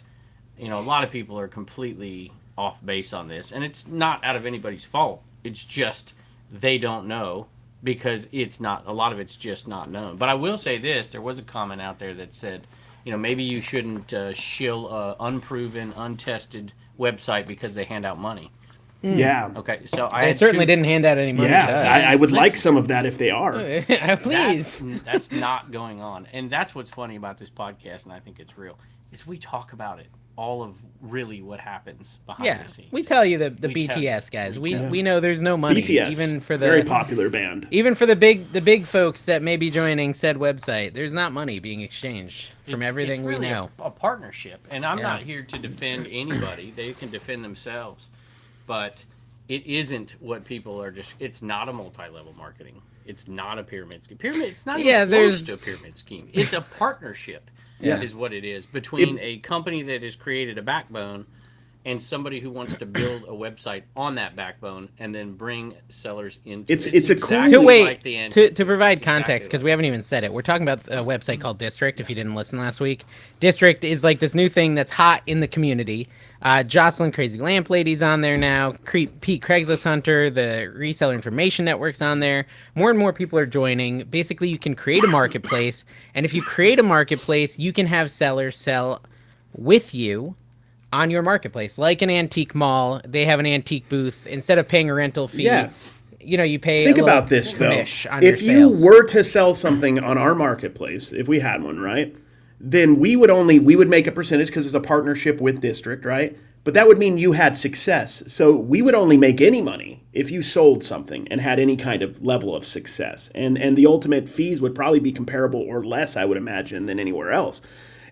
a lot of people are completely off base on this, and it's not out of anybody's fault. It's just they don't know. Because a lot of it's just not known. But I will say this, there was a comment out there that said, maybe you shouldn't shill a unproven, untested website because they hand out money. Yeah. Okay, so I certainly didn't hand out any money to us. I would like some of that if they are. Please. That's not going on. And that's what's funny about this podcast, and I think it's real, is we talk about it all of really what happens behind the scenes. We tell you the BTS guys. We know there's no money BTS, even for the very popular band. Even for the big folks that may be joining said website, there's not money being exchanged from everything it's really we know. A partnership, and I'm not here to defend anybody. They can defend themselves, but it isn't what people are just. It's not a multi-level marketing. It's not a pyramid scheme. It's not even close to a pyramid scheme. It's a partnership. Is what it is between a company that has created a backbone and somebody who wants to build a website on that backbone and then bring sellers into it. It's exactly to wait like to provide context because we haven't even said it. We're talking about a website called District. If you didn't listen last week, District is like this new thing that's hot in the community. Jocelyn Crazy Lamp Lady's on there now. Pete Craigslist Hunter, the Reseller Information Network's on there. More and more people are joining. Basically, you can create a marketplace, and if you create a marketplace, you can have sellers sell with you on your marketplace, like an antique mall. They have an antique booth. Instead of paying a rental fee, you pay. Think about this though. If you were to sell something on our marketplace, if we had one, right, then we would make a percentage because it's a partnership with District, right? But that would mean you had success. So we would only make any money if you sold something and had any kind of level of success. And the ultimate fees would probably be comparable or less, I would imagine, than anywhere else.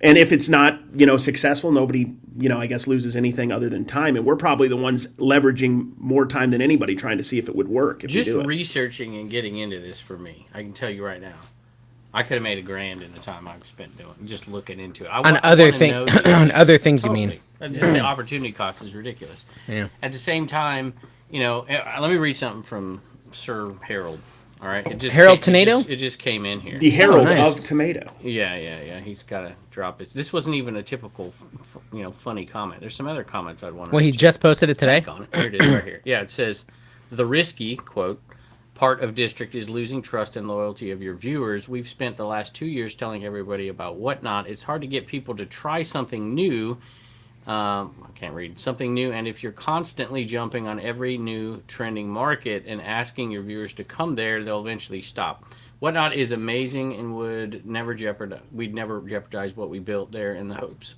And if it's not, successful, nobody, I guess loses anything other than time. And we're probably the ones leveraging more time than anybody trying to see if it would work. Just researching and getting into this for me, I can tell you right now, I could have made $1,000 in the time I've spent doing it, just looking into it. On other things, totally. you mean? Just the opportunity cost is ridiculous. Yeah. At the same time, let me read something from Sir Harold. All right, Harold Tomato? It just came in here. The Herald of Tomato. Yeah. He's got to drop it. This wasn't even a typical, funny comment. There's some other comments I'd want to. Well, he just posted it today. Here it is, right here. Yeah, it says, "The risky quote part of District is losing trust and loyalty of your viewers. We've spent the last 2 years telling everybody about Whatnot. It's hard to get people to try something new." I can't read. Something new, and if you're constantly jumping on every new trending market and asking your viewers to come there, they'll eventually stop. Whatnot is amazing and we'd never jeopardize what we built there in the hopes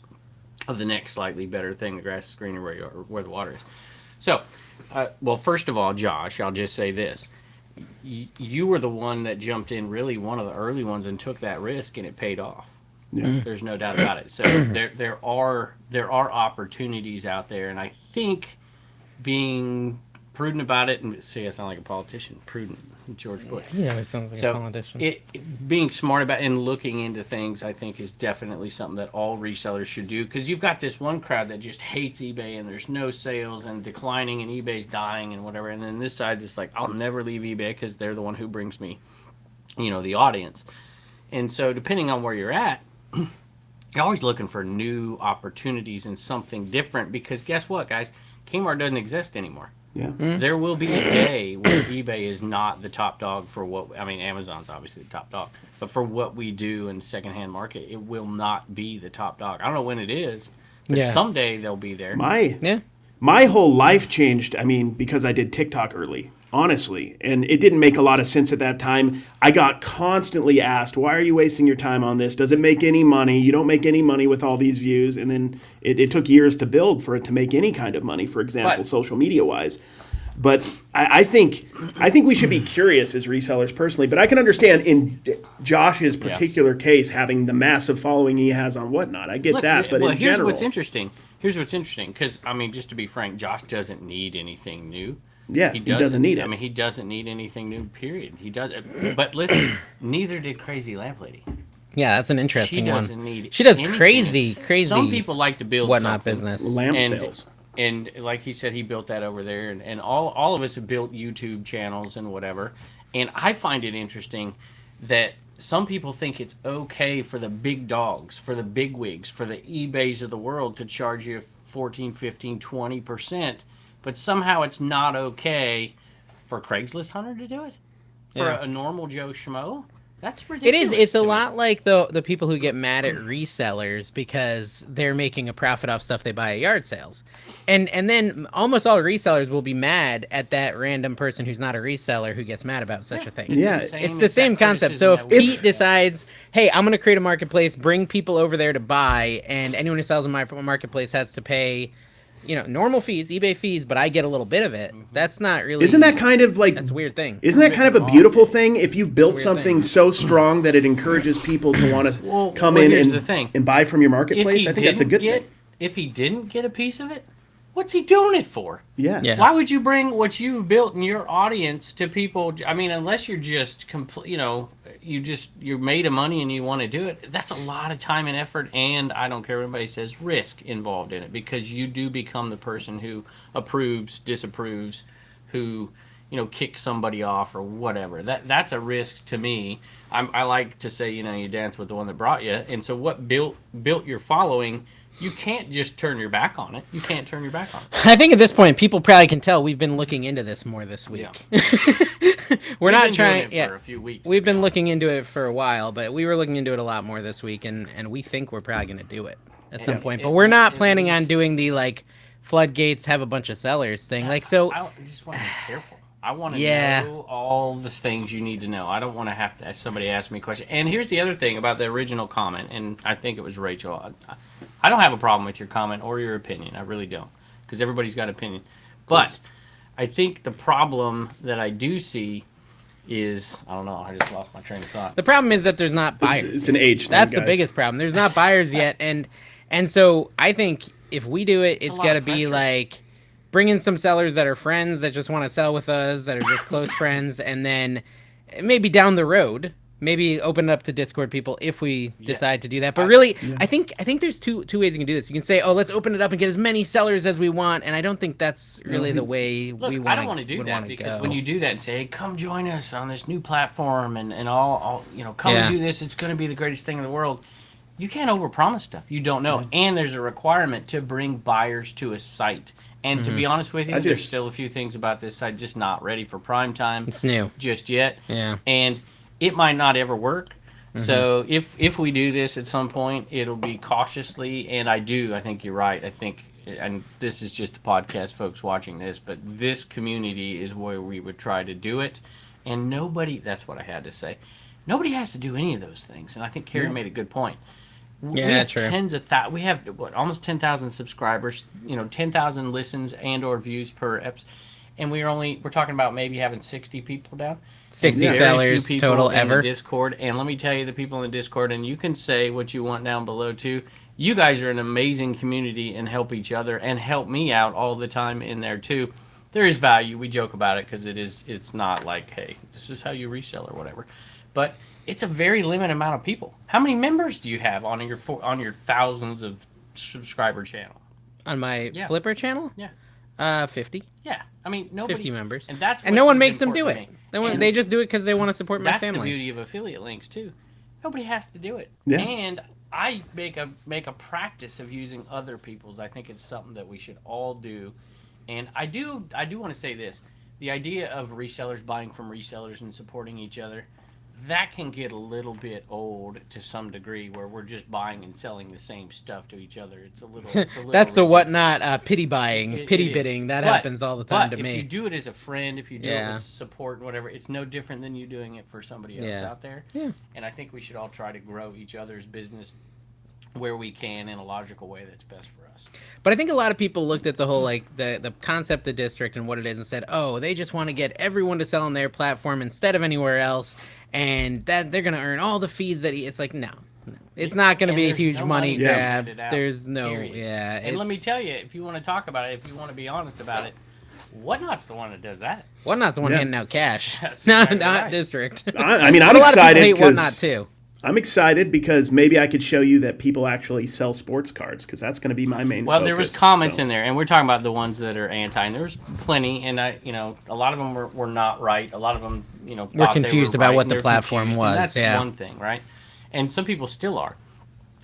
of the next slightly better thing. The grass is greener where the water is. So, well, first of all, Josh, I'll just say this. You were the one that jumped in, really one of the early ones, and took that risk, and it paid off. Yeah. There's no doubt about it. So there are opportunities out there, and I think being prudent about it, and see, I sound like a politician, prudent, George Bush. Yeah, it sounds like a politician. Being smart about it and looking into things, I think, is definitely something that all resellers should do, because you've got this one crowd that just hates eBay, and there's no sales and declining, and eBay's dying and whatever, and then this side is like, I'll never leave eBay because they're the one who brings me, the audience. And so depending on where you're at, you're always looking for new opportunities and something different, because guess what, guys? Kmart doesn't exist anymore. Yeah. There will be a day where eBay is not the top dog for Amazon's obviously the top dog, but for what we do in the secondhand market, it will not be the top dog. I don't know when it is, but someday they'll be there. My whole life changed, because I did TikTok early. Honestly, and it didn't make a lot of sense at that time. I got constantly asked, why are you wasting your time on this? Does it make any money? You don't make any money with all these views. And then it took years to build for it to make any kind of money, for example, social media wise. But I think we should be curious as resellers personally. But I can understand in Josh's particular case having the massive following he has on Whatnot. I get that, but in general. Here's what's interesting, because, just to be frank, Josh doesn't need anything new. Yeah, he doesn't need it. He doesn't need anything new, period. He does. But listen, neither did Crazy Lamp Lady. Yeah, that's an interesting one. She doesn't need She does anything. crazy. Some people like to build Whatnot something. business. Lamp sales. And like he said, he built that over there. And all of us have built YouTube channels and whatever. And I find it interesting that some people think it's okay for the big dogs, for the big wigs, for the eBays of the world to charge you 14, 15, 20%. But somehow it's not okay for Craigslist Hunter to do it? For a normal Joe Schmo? That's ridiculous. It's a lot like the people who get mad at resellers because they're making a profit off stuff they buy at yard sales. And then almost all resellers will be mad at that random person who's not a reseller who gets mad about such a thing. It's the same concept. So if Pete decides, hey, I'm going to create a marketplace, bring people over there to buy, and anyone who sells in my marketplace has to pay, normal fees, eBay fees, but I get a little bit of it. That's not really... Isn't that kind of like... That's a weird thing. Isn't that kind of a beautiful thing? If you've built something so strong that it encourages people to want to come in and buy from your marketplace, I think that's a good thing. If he didn't get a piece of it, what's he doing it for? Yeah. Why would you bring what you've built in your audience to people? I mean, unless you're just you're made of money and you want to do it. That's a lot of time and effort, and I don't care what anybody says, risk involved in it, because you do become the person who approves, disapproves, who kicks somebody off or whatever. That's a risk to me. I like to say you dance with the one that brought you, and so what built your following. You can't just turn your back on it. You can't turn your back on it. I think at this point, people probably can tell we've been looking into this more this week. Yeah. We're not trying. For a few weeks. We've been looking into it for a while, but we were looking into it a lot more this week, and we think we're probably going to do it at some point. But we're not planning on doing the floodgates, have a bunch of sellers thing. I just want to be careful. I want to know all the things you need to know. I don't want to have to somebody ask me a question. And here's the other thing about the original comment, and I think it was Rachel. I don't have a problem with your comment or your opinion. I really don't, because everybody's got an opinion. But I think the problem that I do see is, I don't know, I just lost my train of thought. The problem is that there's not buyers. It's an age thing, That's the biggest problem. There's not buyers yet, and so I think if we do it, it's got to be like bring in some sellers that are friends that just want to sell with us, that are just close friends, and then maybe down the road, maybe open it up to Discord people if we decide to do that. But really, I think there's two ways you can do this. You can say, oh, let's open it up and get as many sellers as we want, and I don't think that's really the way we want to. I don't want to do that, because when you do that and say, hey, come join us on this new platform and all come and do this, it's going to be the greatest thing in the world. You can't overpromise stuff. You don't know. And there's a requirement to bring buyers to a site. And to be honest with you, there's still a few things about this site just not ready for prime time. It's new. Just yet. Yeah. And it might not ever work. So if we do this at some point, it'll be cautiously. And I think you're right. I think, and this is just the podcast folks watching this, but this community is where we would try to do it. And that's what I had to say. Nobody has to do any of those things. And I think Carrie made a good point. We have true. We have almost 10,000 subscribers, 10,000 listens and or views per episode, and we're talking about maybe having 60 people down. 60 sellers total ever. Discord, and let me tell you, the people in the Discord, and you can say what you want down below too. You guys are an amazing community and help each other and help me out all the time in there too. There is value. We joke about it because it's not like, hey, this is how you resell or whatever, but it's a very limited amount of people. How many members do you have on your thousands of subscriber channel? On my Flipper channel? Yeah. 50. Yeah. I mean, nobody... 50 members. And no one makes them do it. They just do it because they want to support my family. That's the beauty of affiliate links, too. Nobody has to do it. Yeah. And I make a practice of using other people's. I think it's something that we should all do. And I do want to say this. The idea of resellers buying from resellers and supporting each other, that can get a little bit old to some degree, where we're just buying and selling the same stuff to each other. It's a little that's the whatnot pity buying, pity bidding. That happens all the time to me. If you do it as a friend, if you do it with support and whatever, it's no different than you doing it for somebody else out there. Yeah. And I think we should all try to grow each other's business where we can in a logical way that's best for us. But I think a lot of people looked at the whole the concept of district and what it is and said, oh, they just want to get everyone to sell on their platform instead of anywhere else, and that they're going to earn all the fees that it's like, no. It's not going to be a huge money grab. There's no, And let me tell you, if you want to talk about it, if you want to be honest about it, Whatnot's the one that does that. Whatnot's the one handing out cash. Not district. I mean, I'm excited because Whatnot too. I'm excited because maybe I could show you that people actually sell sports cards, because that's going to be my main focus. There was comments in there, and we're talking about the ones that are anti, and there's plenty, and a lot of them were not right. A lot of them, we're confused about what the platform was. That's one thing, right? And some people still are,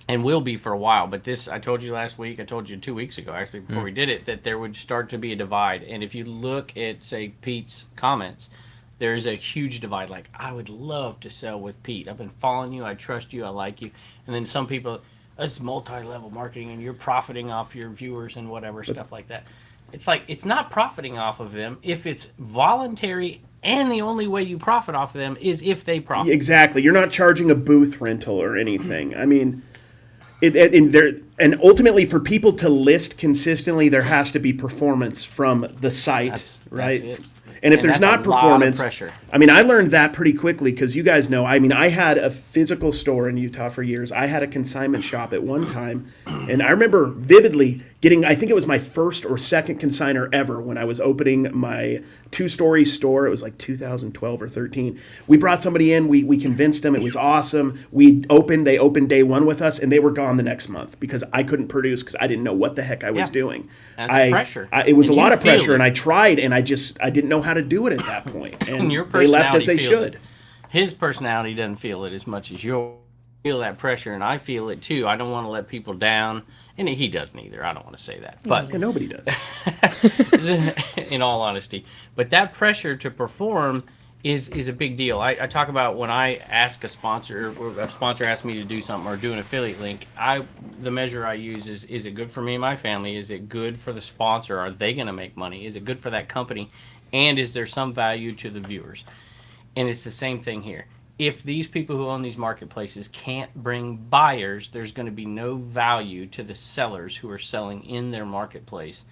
and will be for a while. But this, I told you last week, I told you 2 weeks ago, actually, before we did it, that there would start to be a divide. And if you look at, say, Pete's comments, there's a huge divide. Like, I would love to sell with Pete. I've been following you. I trust you. I like you. And then some people, it's multi-level marketing, and you're profiting off your viewers and whatever, stuff like that. It's like, it's not profiting off of them if it's voluntary, and the only way you profit off of them is if they profit. Exactly. You're not charging a booth rental or anything. I mean, and ultimately for people to list consistently, there has to be performance from the site, right? That's it. And if there's not performance, I mean, I learned that pretty quickly because you guys know, I mean, I had a physical store in Utah for years. I had a consignment shop at one time. And I remember vividly getting, I think it was my first or second consigner ever when I was opening my 2-story store. It was like 2012 or 13. We brought somebody in. We convinced them. It was awesome. They opened day one with us, and they were gone the next month because I couldn't produce because I didn't know what the heck I was doing. That's pressure. It was a lot of pressure, and I tried, and I didn't know how to do it at that point. And your they left as they should. His personality doesn't feel it as much as yours. Feel that pressure, and I feel it too. I don't want to let people down, and he doesn't either. I don't want to say that, but yeah, nobody does. In all honesty, but that pressure to perform is a big deal. I talk about when I ask a sponsor, or a sponsor asks me to do something or do an affiliate link. The measure I use is it good for me and my family? Is it good for the sponsor? Are they going to make money? Is it good for that company? And is there some value to the viewers? And it's the same thing here. If these people who own these marketplaces can't bring buyers, there's going to be no value to the sellers who are selling in their marketplace.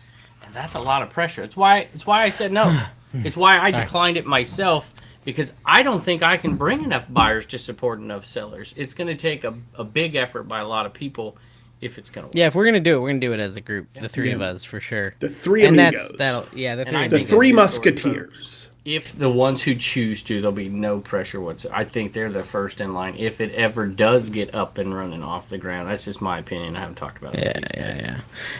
And that's a lot of pressure. It's why I said no. It's why I declined it myself, because I don't think I can bring enough buyers to support enough sellers. It's going to take a big effort by a lot of people if it's going to work. Yeah, if we're going to do it, we're going to do it as a group. The three of us, for sure. The three amigos. The three musketeers. If the ones who choose to, there'll be no pressure whatsoever. I think they're the first in line if it ever does get up and running off the ground. That's just my opinion. I haven't talked about it.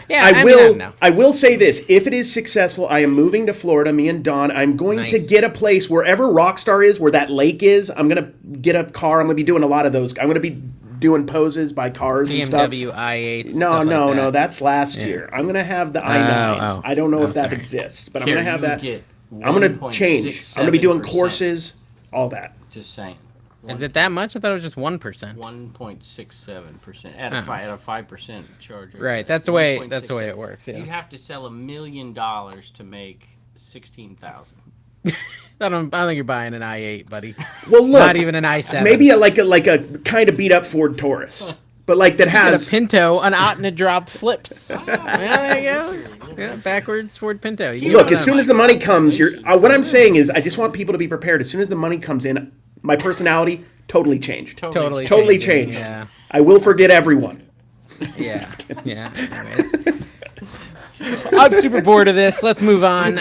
Yeah. I will say this. If it is successful, I am moving to Florida, me and Don. I'm going to get a place wherever Rockstar is, where that lake is. I'm going to get a car. I'm going to be doing a lot of those. I'm going to be doing poses by cars and stuff. BMW i8. No. That's last year. I'm going to have the i9. I don't know if that exists, but I'm going to have that. I'm going to change. I'm going to be doing courses, all that. Just saying. Is it that much? I thought it was just 1%. 1.67% at a 5% charge rate. Right. That's the way it works. Yeah. You'd have to sell $1 million to make 16,000. I don't think you're buying an i8, buddy. Well, look, not even an i7. Maybe like a kind of beat up Ford Taurus. But like that has a Pinto, an Otna drop flips. There you go. Yeah, backwards Ford Pinto. Look, as soon as the money comes, what I'm saying is, I just want people to be prepared. As soon as the money comes in, my personality totally changed. Totally changed. Yeah. I will forget everyone. Yeah. Yeah. Anyways. I'm super bored of this. Let's move on.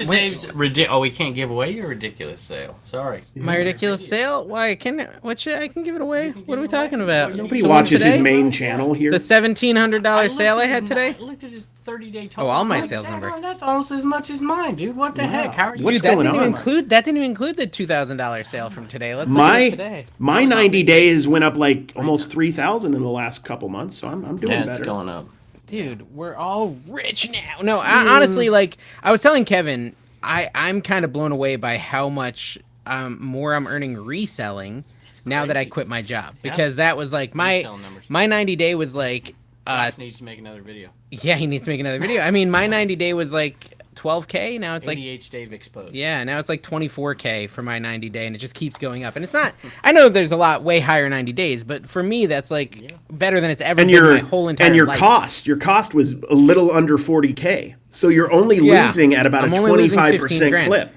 We can't give away your ridiculous sale. Sorry. My ridiculous sale? Why? I can give it away. What are we talking about? Nobody watches his main channel here. The $1,700 sale I had today? I looked at his 30-day total. Oh, all my sales number. That's almost as much as mine, dude. What the heck? How are you? What's that going on? That didn't even include the $2,000 sale from today. Let's look at it today. My 90 days went up like almost 3,000 in the last couple months, so I'm doing better. It's going up. Dude, we're all rich now. No, honestly, like I was telling Kevin, I'm kind of blown away by how much more I'm earning reselling now that I quit my job, because that was like my 90 day was like. Josh needs to make another video. Yeah, he needs to make another video. I mean, my 90 day was like 12K. Now it's like ADH Dave exposed. Yeah, now it's like 24K for my 90 day, and it just keeps going up. And it's not. I know there's a lot way higher 90 days, but for me, that's like better than it's ever been my whole entire life. Your cost was a little under 40K, so you're only losing at about a 25% clip.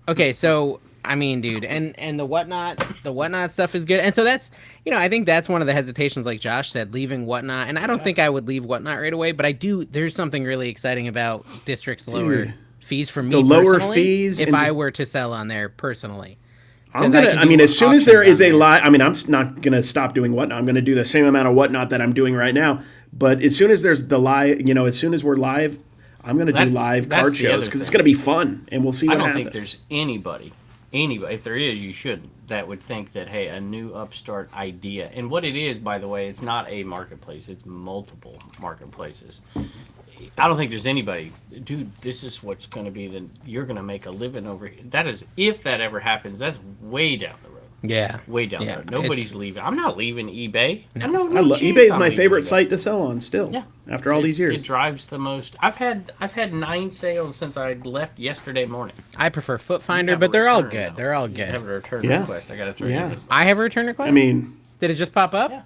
Okay, so I mean, dude, and the whatnot stuff is good, and so that's, I think that's one of the hesitations, like Josh said, leaving whatnot, and I don't think I would leave whatnot right away, but I do. There's something really exciting about District's lower fees for me. The lower fees, if I were to sell on there personally. As soon as there is a live, I'm not gonna stop doing whatnot. I'm gonna do the same amount of whatnot that I'm doing right now, but as soon as there's the live, as soon as we're live, I'm gonna do live card shows because it's gonna be fun, and we'll see what happens. I don't think there's anybody, if there is, you shouldn't, that would think that, hey, a new upstart idea. And what it is, by the way, it's not a marketplace. It's multiple marketplaces. I don't think there's anybody, dude, this is what's going to be, you're going to make a living over here. That is, if that ever happens, that's way down the road. Yeah. Way down the road. Nobody's leaving. I'm not leaving eBay. No. eBay is my favorite site to sell on still. Yeah. After all these years. It drives the most. I've had 9 sales since I left yesterday morning. I prefer Foot Finder, but they're all good. Now. They're all good. I have a return request. I got to throw it. I have a return request? I mean, did it just pop up? Yeah.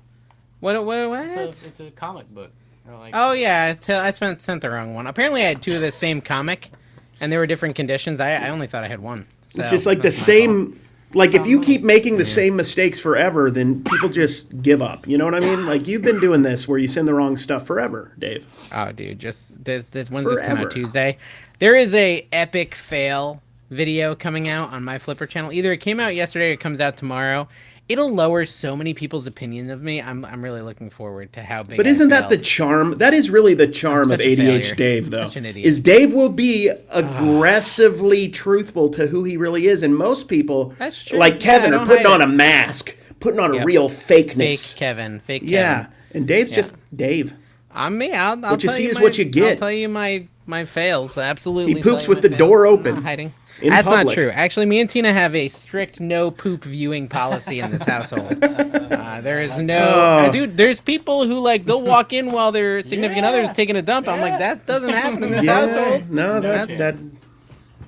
What? It's a comic book. Like, oh yeah, I sent the wrong one. Apparently I had 2 of the same comic, and they were different conditions. I only thought I had 1. So it's just like the same. Like, if you keep making the same mistakes forever, then people just give up. You know what I mean? Like, you've been doing this where you send the wrong stuff forever, Dave. Oh, dude, just when's this come out? Tuesday? There is a epic fail video coming out on my Flipper channel. Either it came out yesterday or it comes out tomorrow. It'll lower so many people's opinion of me. I'm really looking forward to how big. But isn't that the charm? That is really the charm of ADH Dave, though. Such an idiot. Is Dave will be aggressively truthful to who he really is, and most people, like Kevin, are putting on a mask, putting on a real fakeness. Fake Kevin. Yeah, and Dave's just Dave. I'm me. I'll what you tell see you is what you get. I'll tell you my fails. Absolutely. He poops with the door open. I'm not hiding. That's not true. Actually, me and Tina have a strict no poop viewing policy in this household. There is no... dude, there's people who, like, they'll walk in while their significant other is taking a dump. I'm like, that doesn't happen in this household. No, that's...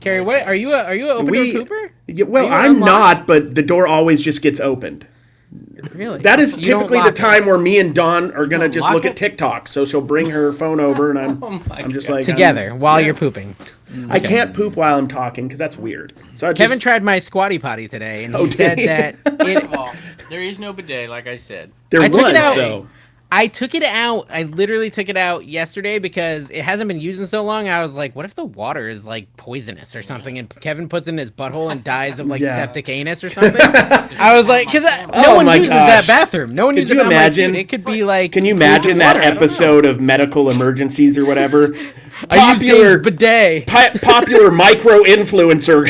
Carrie, what are you an open door pooper? Well, I'm not, but the door always just gets opened. Really? That is typically the time where me and Dawn are going to just look at TikTok. So she'll bring her phone over, and I'm just like... Together, while you're pooping. I can't poop while I'm talking, because that's weird. So Kevin tried my squatty potty today, and he said that... First of all, there is no bidet, like I said. There was, though. I took it out. I literally took it out yesterday because it hasn't been used in so long. I was like, what if the water is like poisonous or something? And Kevin puts it in his butthole and dies of like septic anus or something. I was like, because no one uses that bathroom. No one uses that bathroom. It could be like. Can you imagine that episode of Medical Emergencies or whatever? I use Dave's bidet. Popular micro influencer.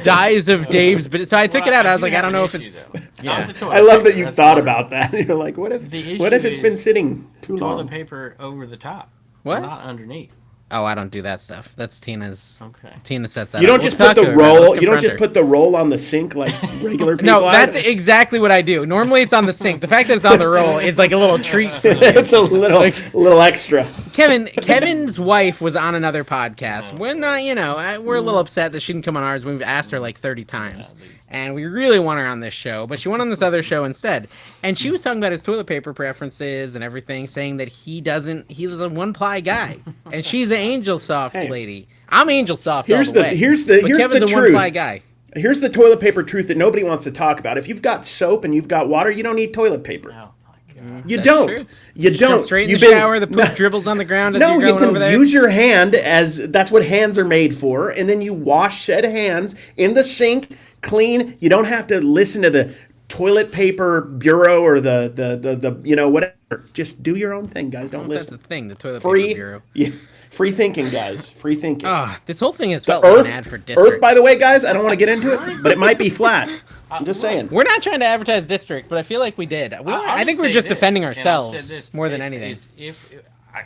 Dies of Dave's bidet. So I took it out. I was like, I don't know if it's. Yeah. I love that you thought about that. You're like, what if it's been sitting too long? Toilet paper over the top. What? Not underneath. Oh, I don't do that stuff. That's Tina's. Okay. Tina sets that. You don't just put the roll. You don't just put the roll on the sink like regular people. No, that's exactly what I do. Normally, it's on the sink. The fact that it's on the roll is like a little treat for you. It's a little extra. Kevin's wife was on another podcast. We're not, we're a little upset that she didn't come on ours. We've asked her like 30 times. And we really want her on this show, but she went on this other show instead. And she was talking about his toilet paper preferences and everything, saying that he was a one-ply guy. And she's an Angel Soft lady. I'm Angel Soft all the way. Here's the Kevin's truth. A one-ply guy. Here's the toilet paper truth that nobody wants to talk about. If you've got soap and you've got water, you don't need toilet paper. Oh, my God. You don't. True. You don't. Straight in the shower, the poop dribbles on the ground as you're going over there. Use your hand that's what hands are made for, and then you wash said hands in the sink, clean. You don't have to listen to the toilet paper bureau or the whatever. Just do your own thing, guys. Don't listen. That's the thing, the toilet paper bureau. Yeah. Free thinking, guys. Free thinking. This whole thing has felt like an ad for District. Earth, by the way, guys, I don't want to get into it, but it might be flat. I'm just saying. We're not trying to advertise District, but I feel like we did. I think we're just defending ourselves more than anything. If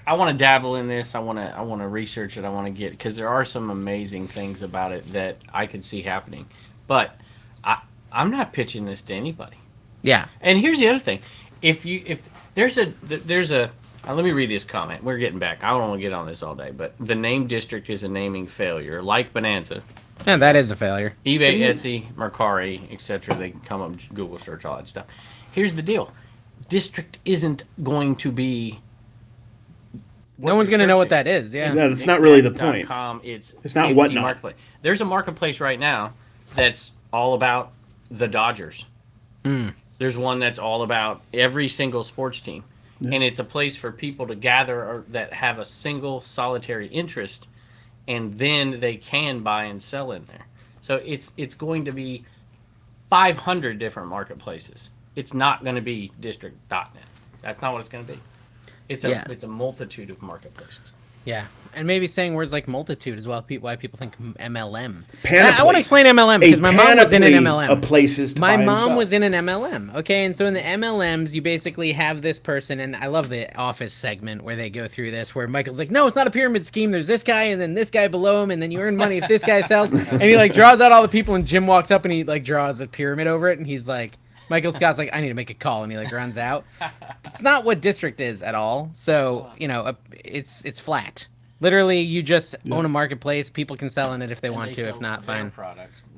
I want to dabble in this, I want to research it. I want to get, because there are some amazing things about it that I could see happening, but I'm not pitching this to anybody. Yeah. And here's the other thing: if there's a let me read this comment. We're getting back. I don't want to get on this all day, but the name District is a naming failure, like Bonanza. Yeah, that is a failure. eBay, Etsy, Mercari, etc. They can come up, Google search, all that stuff. Here's the deal: District isn't going to be. No one's going to know what that is. Yeah, no, that's not really the point. It's not whatnot. Marketplace. There's a marketplace right now that's all about the Dodgers. There's one that's all about every single sports team. Yeah. And it's a place for people to gather that have a single solitary interest, and then they can buy and sell in there. So it's going to be 500 different marketplaces. It's not going to be District.net. That's not what it's going to be. It's a multitude of marketplaces. Yeah. And maybe saying words like multitude as well. Why people think MLM. Panoply. I want to explain MLM because my mom was in an MLM. Of places to my buy and mom sell. was in an MLM. Okay, and so in the MLMs, you basically have this person, and I love the Office segment where they go through this, where Michael's like, "No, it's not a pyramid scheme. There's this guy, and then this guy below him, and then you earn money if this guy sells." And he like draws out all the people, and Jim walks up and he like draws a pyramid over it, and he's like, Michael Scott's like, "I need to make a call," and he like runs out. It's not what District is at all. So it's flat. Literally, you just own a marketplace. People can sell in it if they want to. If not, fine.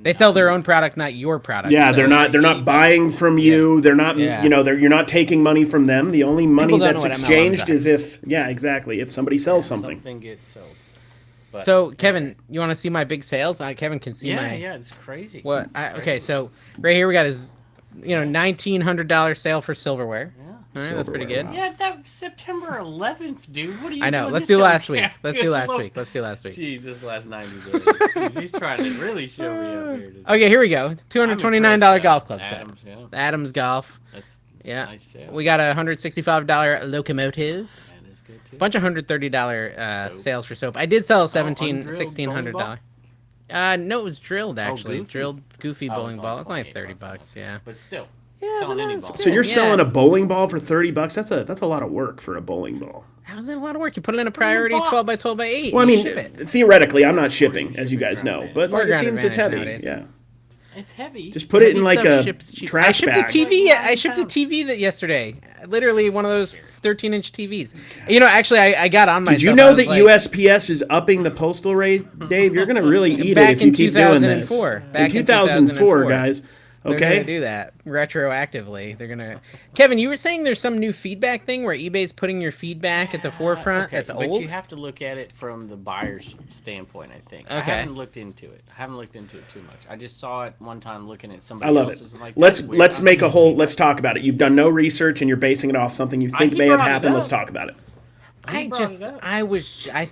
They sell their own product, not your product. Yeah, so. they're not buying from you. They're not you're not taking money from them. The only money that's exchanged is if if somebody sells something. Something gets sold. But, so Kevin, you want to see my big sales? Kevin can see my. Yeah, it's crazy. What? Okay, so right here we got his, $1,900 sale for silverware. Yeah. All right, that's pretty good. Yeah, that was September 11th, dude. What are you I know. doing? Let's do last week. Let's do last week. Jeez, this last 90 days. He's trying to really show me up here. Okay, here we go. $229 golf club set. Adams Golf. That's nice sale. We got a $165 locomotive. That is good too. Bunch of $130 sales for soap. I did sell $1,600. No, it was drilled actually. Drilled goofy bowling ball. It's only $30. Yeah. But still. Yeah, so you're selling a bowling ball for $30? That's a lot of work for a bowling ball. How's it a lot of work? You put it in a priority 12 by 12 by 8. Well, I mean, theoretically, I'm not shipping, as you guys know, but it seems it's heavy. Nowadays. Yeah. It's heavy. Just put it in like a trash bag. I shipped a TV yesterday. Literally one of those 13-inch TVs. Actually, I got on myself. Did you know that USPS is upping the postal rate, Dave? You're going to really eat it if you keep doing this. Back in 2004, guys. They're okay. Gonna do that retroactively. They're gonna. Kevin, you were saying there's some new feedback thing where eBay's putting your feedback at the forefront. Okay, but you have to look at it from the buyer's standpoint. I think. Okay. I haven't looked into it. Too much. I just saw it one time looking at somebody else's. I love it. Let's make a whole. Let's talk about it. You've done no research and you're basing it off something you think may have happened. Let's talk about it. I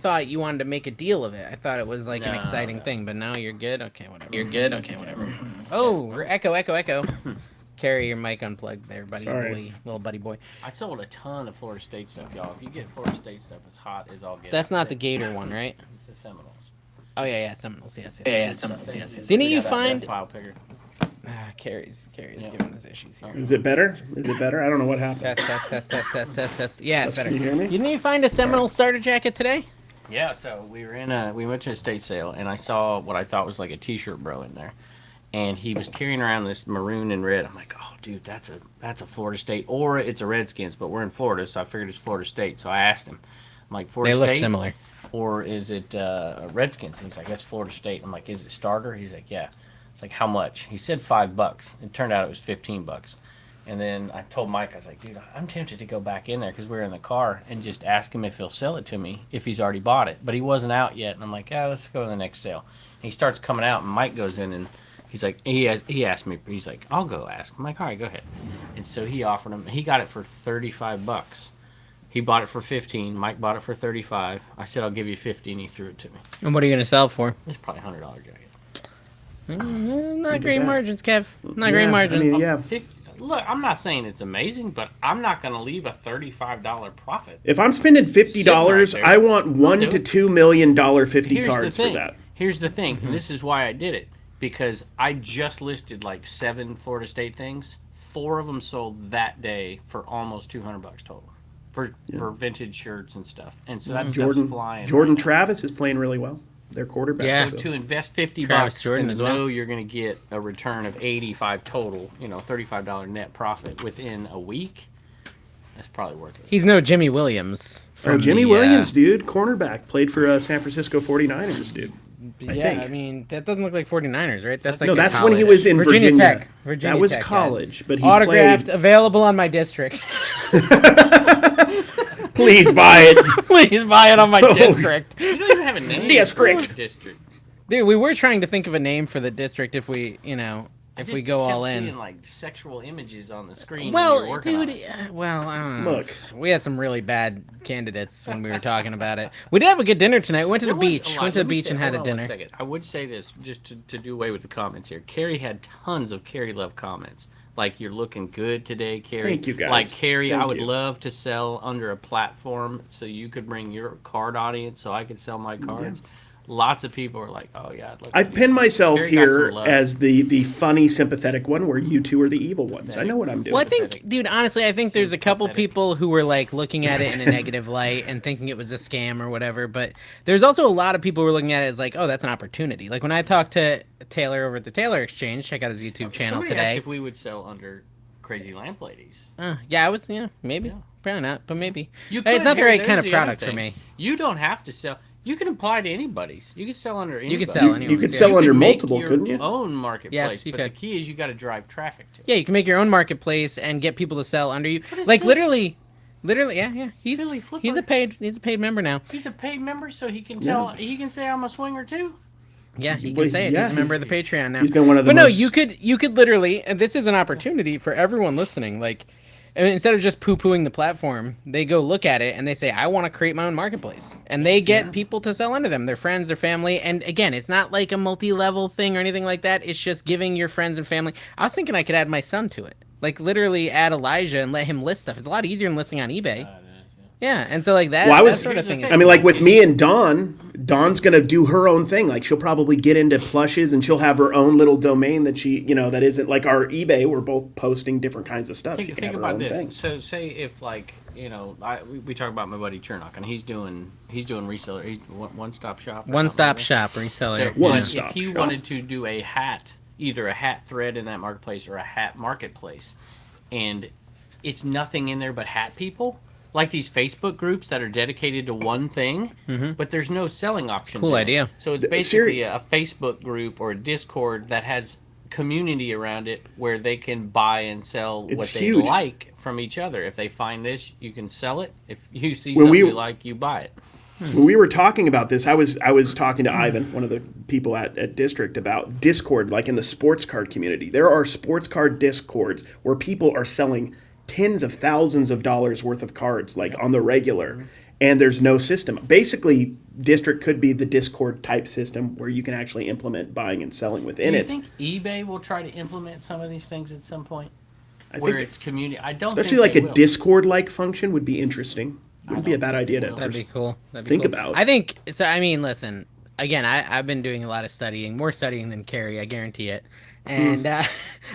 thought you wanted to make a deal of it. I thought it was like an exciting thing, but now you're good. Okay, whatever. Oh, echo. Carry your mic unplugged there, buddy. Boy, little buddy boy. I sold a ton of Florida State stuff, y'all. If you get Florida State stuff, it's hot as all get. That's not the Gator one, right? It's the Seminoles. Oh yeah, Seminoles. Yes. Yes. Didn't you find? Pile picker. Carrie's giving us issues here. Is it better? I don't know what happened. Test. Yeah, it's better. Can you hear me? Didn't you find a Seminole starter jacket today? Yeah, so we went to a state sale, and I saw what I thought was like a T-shirt bro in there, and he was carrying around this maroon and red. I'm like, oh, dude, that's a Florida State, or it's a Redskins, but we're in Florida, so I figured it's Florida State. So I asked him, I'm like, Florida State? They look similar. Or is it Redskins? And he's like, that's Florida State. I'm like, is it starter? He's like, yeah. It's like, how much? He said $5. It turned out it was $15. And then I told Mike, I was like, dude, I'm tempted to go back in there because we were in the car and just ask him if he'll sell it to me if he's already bought it. But he wasn't out yet. And I'm like, let's go to the next sale. And he starts coming out, and Mike goes in, and he's like, he asked me, he's like, I'll go ask. I'm like, all right, go ahead. And so he offered him, he got it for $35. He bought it for $15. Mike bought it for $35. I said, I'll give you $50, and he threw it to me. And what are you going to sell it for? It's probably $100 jacket. Not great margins, Kev. Not great margins. I mean, Look, I'm not saying it's amazing, but I'm not going to leave a $35 profit. If I'm spending $50, I want $1 to $2 million 50 cards for that. Here's the thing, and this is why I did it, because I just listed like 7 Florida State things. 4 of them sold that day for almost $200 total for vintage shirts and stuff. And so that stuff's flying. Jordan Travis is playing really well. Their quarterback. Yeah. So to invest $50 and know you're going to get a return of $85 total, $35 net profit within a week, that's probably worth it. He's no Jimmy Williams. Jimmy Williams, dude, cornerback, played for San Francisco 49ers, dude. I mean, that doesn't look like 49ers, right? That's like that's when he was in Virginia Tech. That was college, guys. But he autographed, played. Available on my district. Please buy it. Please buy it on my district. You don't even have a name. District. Dude, we were trying to think of a name for the district if we, if we go all in. Seeing like sexual images on the screen. Well, dude, I don't know. Look, we had some really bad candidates when we were talking about it. We did have a good dinner tonight. We went to the beach. Went to the beach and had a dinner. I would say this just to do away with the comments here. Carrie had tons of Carrie Love comments. Like, you're looking good today, Carrie. Thank you, guys. Like, Carrie, Thank I would you. love to sell under a platform so you could bring your card audience so I could sell my cards. Yeah. Lots of people are like, oh, yeah. I pin myself here as the funny, sympathetic one, where you two are the evil ones. I know what I'm doing. Well, I think, dude, honestly, I think there's a couple people who were, like, looking at it in a negative light and thinking it was a scam or whatever. But there's also a lot of people who are looking at it as, like, oh, that's an opportunity. Like, when I talked to Taylor over at the Taylor Exchange, check out his YouTube channel Somebody today. Asked if we would sell under Crazy Lamp Ladies. Yeah, I was, maybe. Yeah. Probably not, but maybe. It's not the right kind of product for me. You don't have to sell. You can apply to anybody's. You can sell under anybody's. You can sell You could sell under multiple, couldn't you? Your own marketplace. Yes, you but could. The key is you got to drive traffic to it. Yeah, you can make your own marketplace and get people to sell under you. Like literally, yeah. He's a paid member now. He's a paid member, so he can tell. Yeah. He can say I'm a swinger too. Yeah, he can say it. He's a member of the Patreon now. He's been one of the But no, you could literally, and this is an opportunity for everyone listening. Like, instead of just poo-pooing the platform, they go look at it and they say, I want to create my own marketplace. And they get people to sell under them, their friends, their family. And again, it's not like a multi-level thing or anything like that. It's just giving your friends and family. I was thinking I could add my son to it. Like, literally add Elijah and let him list stuff. It's a lot easier than listing on eBay. Yeah, and so like that, that sort of thing. I mean, like with me and Dawn's gonna do her own thing. Like she'll probably get into plushes and she'll have her own little domain that she, that isn't like our eBay. We're both posting different kinds of stuff. Think about this. Thing. So say if like we talk about my buddy Chernock and he's doing reseller. He's one-stop shop. One-stop shop reseller. So if he wanted to do a hat, either a hat thread in that marketplace or a hat marketplace, and it's nothing in there but hat people. Like these Facebook groups that are dedicated to one thing, but there's no selling options. Cool idea. So it's basically a Facebook group or a Discord that has community around it where they can buy and sell what they like from each other. If they find this, you can sell it. If you see something you like, you buy it. When we were talking about this, I was talking to Ivan, one of the people at District, about Discord, like in the sports card community. There are sports card Discords where people are selling tens of thousands of dollars worth of cards, like on the regular, and there's no system. Basically, District could be the Discord type system where you can actually implement buying and selling within it. Do you think eBay will try to implement some of these things at some point? Where it's community? I don't. Especially like a Discord-like function would be interesting. Wouldn't be a bad idea to. That'd be cool. Think about. I think so. I mean, listen. Again, I've been doing a lot of studying, more studying than Carrie. I guarantee it. And I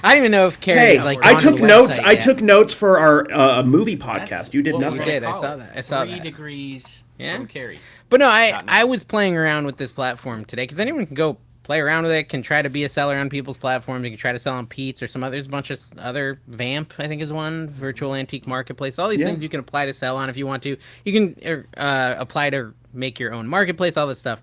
don't even know if Carrie is like. I took notes. I took notes for our movie podcast. You did nothing. You did. I saw that. I saw 3 degrees from Carrie. But no, I was playing around with this platform today because anyone can go play around with it. Can try to be a seller on people's platforms. You can try to sell on Pete's or some other. There's a bunch of other Vamp, I think, is one virtual antique marketplace. All these things you can apply to sell on if you want to. You can apply to make your own marketplace. All this stuff.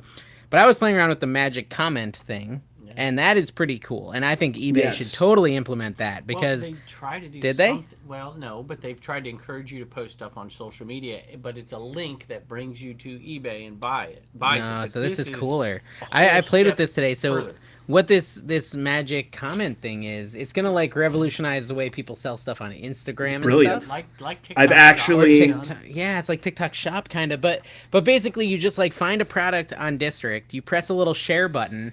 But I was playing around with the magic comment thing. And that is pretty cool. And I think eBay should totally implement that because they try to do did they? Well, no, but they've tried to encourage you to post stuff on social media, but it's a link that brings you to eBay and buys it. So this is cooler. I played with this today. So what this magic comment thing is, it's gonna like revolutionize the way people sell stuff on Instagram and stuff. Like TikTok. I've actually it's like TikTok Shop kind of, but basically you just like find a product on District, you press a little share button.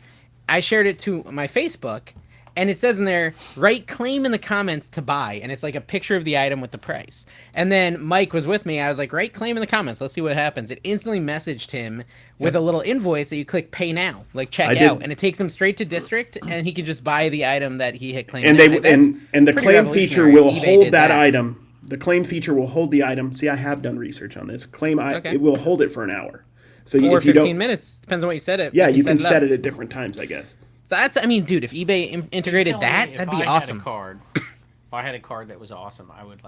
I shared it to my Facebook, and it says in there, write claim in the comments to buy, and it's like a picture of the item with the price. And then Mike was with me. I was like, write claim in the comments. Let's see what happens. It instantly messaged him with a little invoice that you click pay now, like check out, and it takes him straight to District, and he can just buy the item that he had claimed. And the claim feature will hold that item. The claim feature will hold the item. See, I have done research on this. It will hold it for an hour. So or 15 minutes, depends on what you set it. Yeah, you can set it at different times, I guess. So that's, I mean, dude, if eBay integrated that'd be awesome. If I had a card that was awesome, I would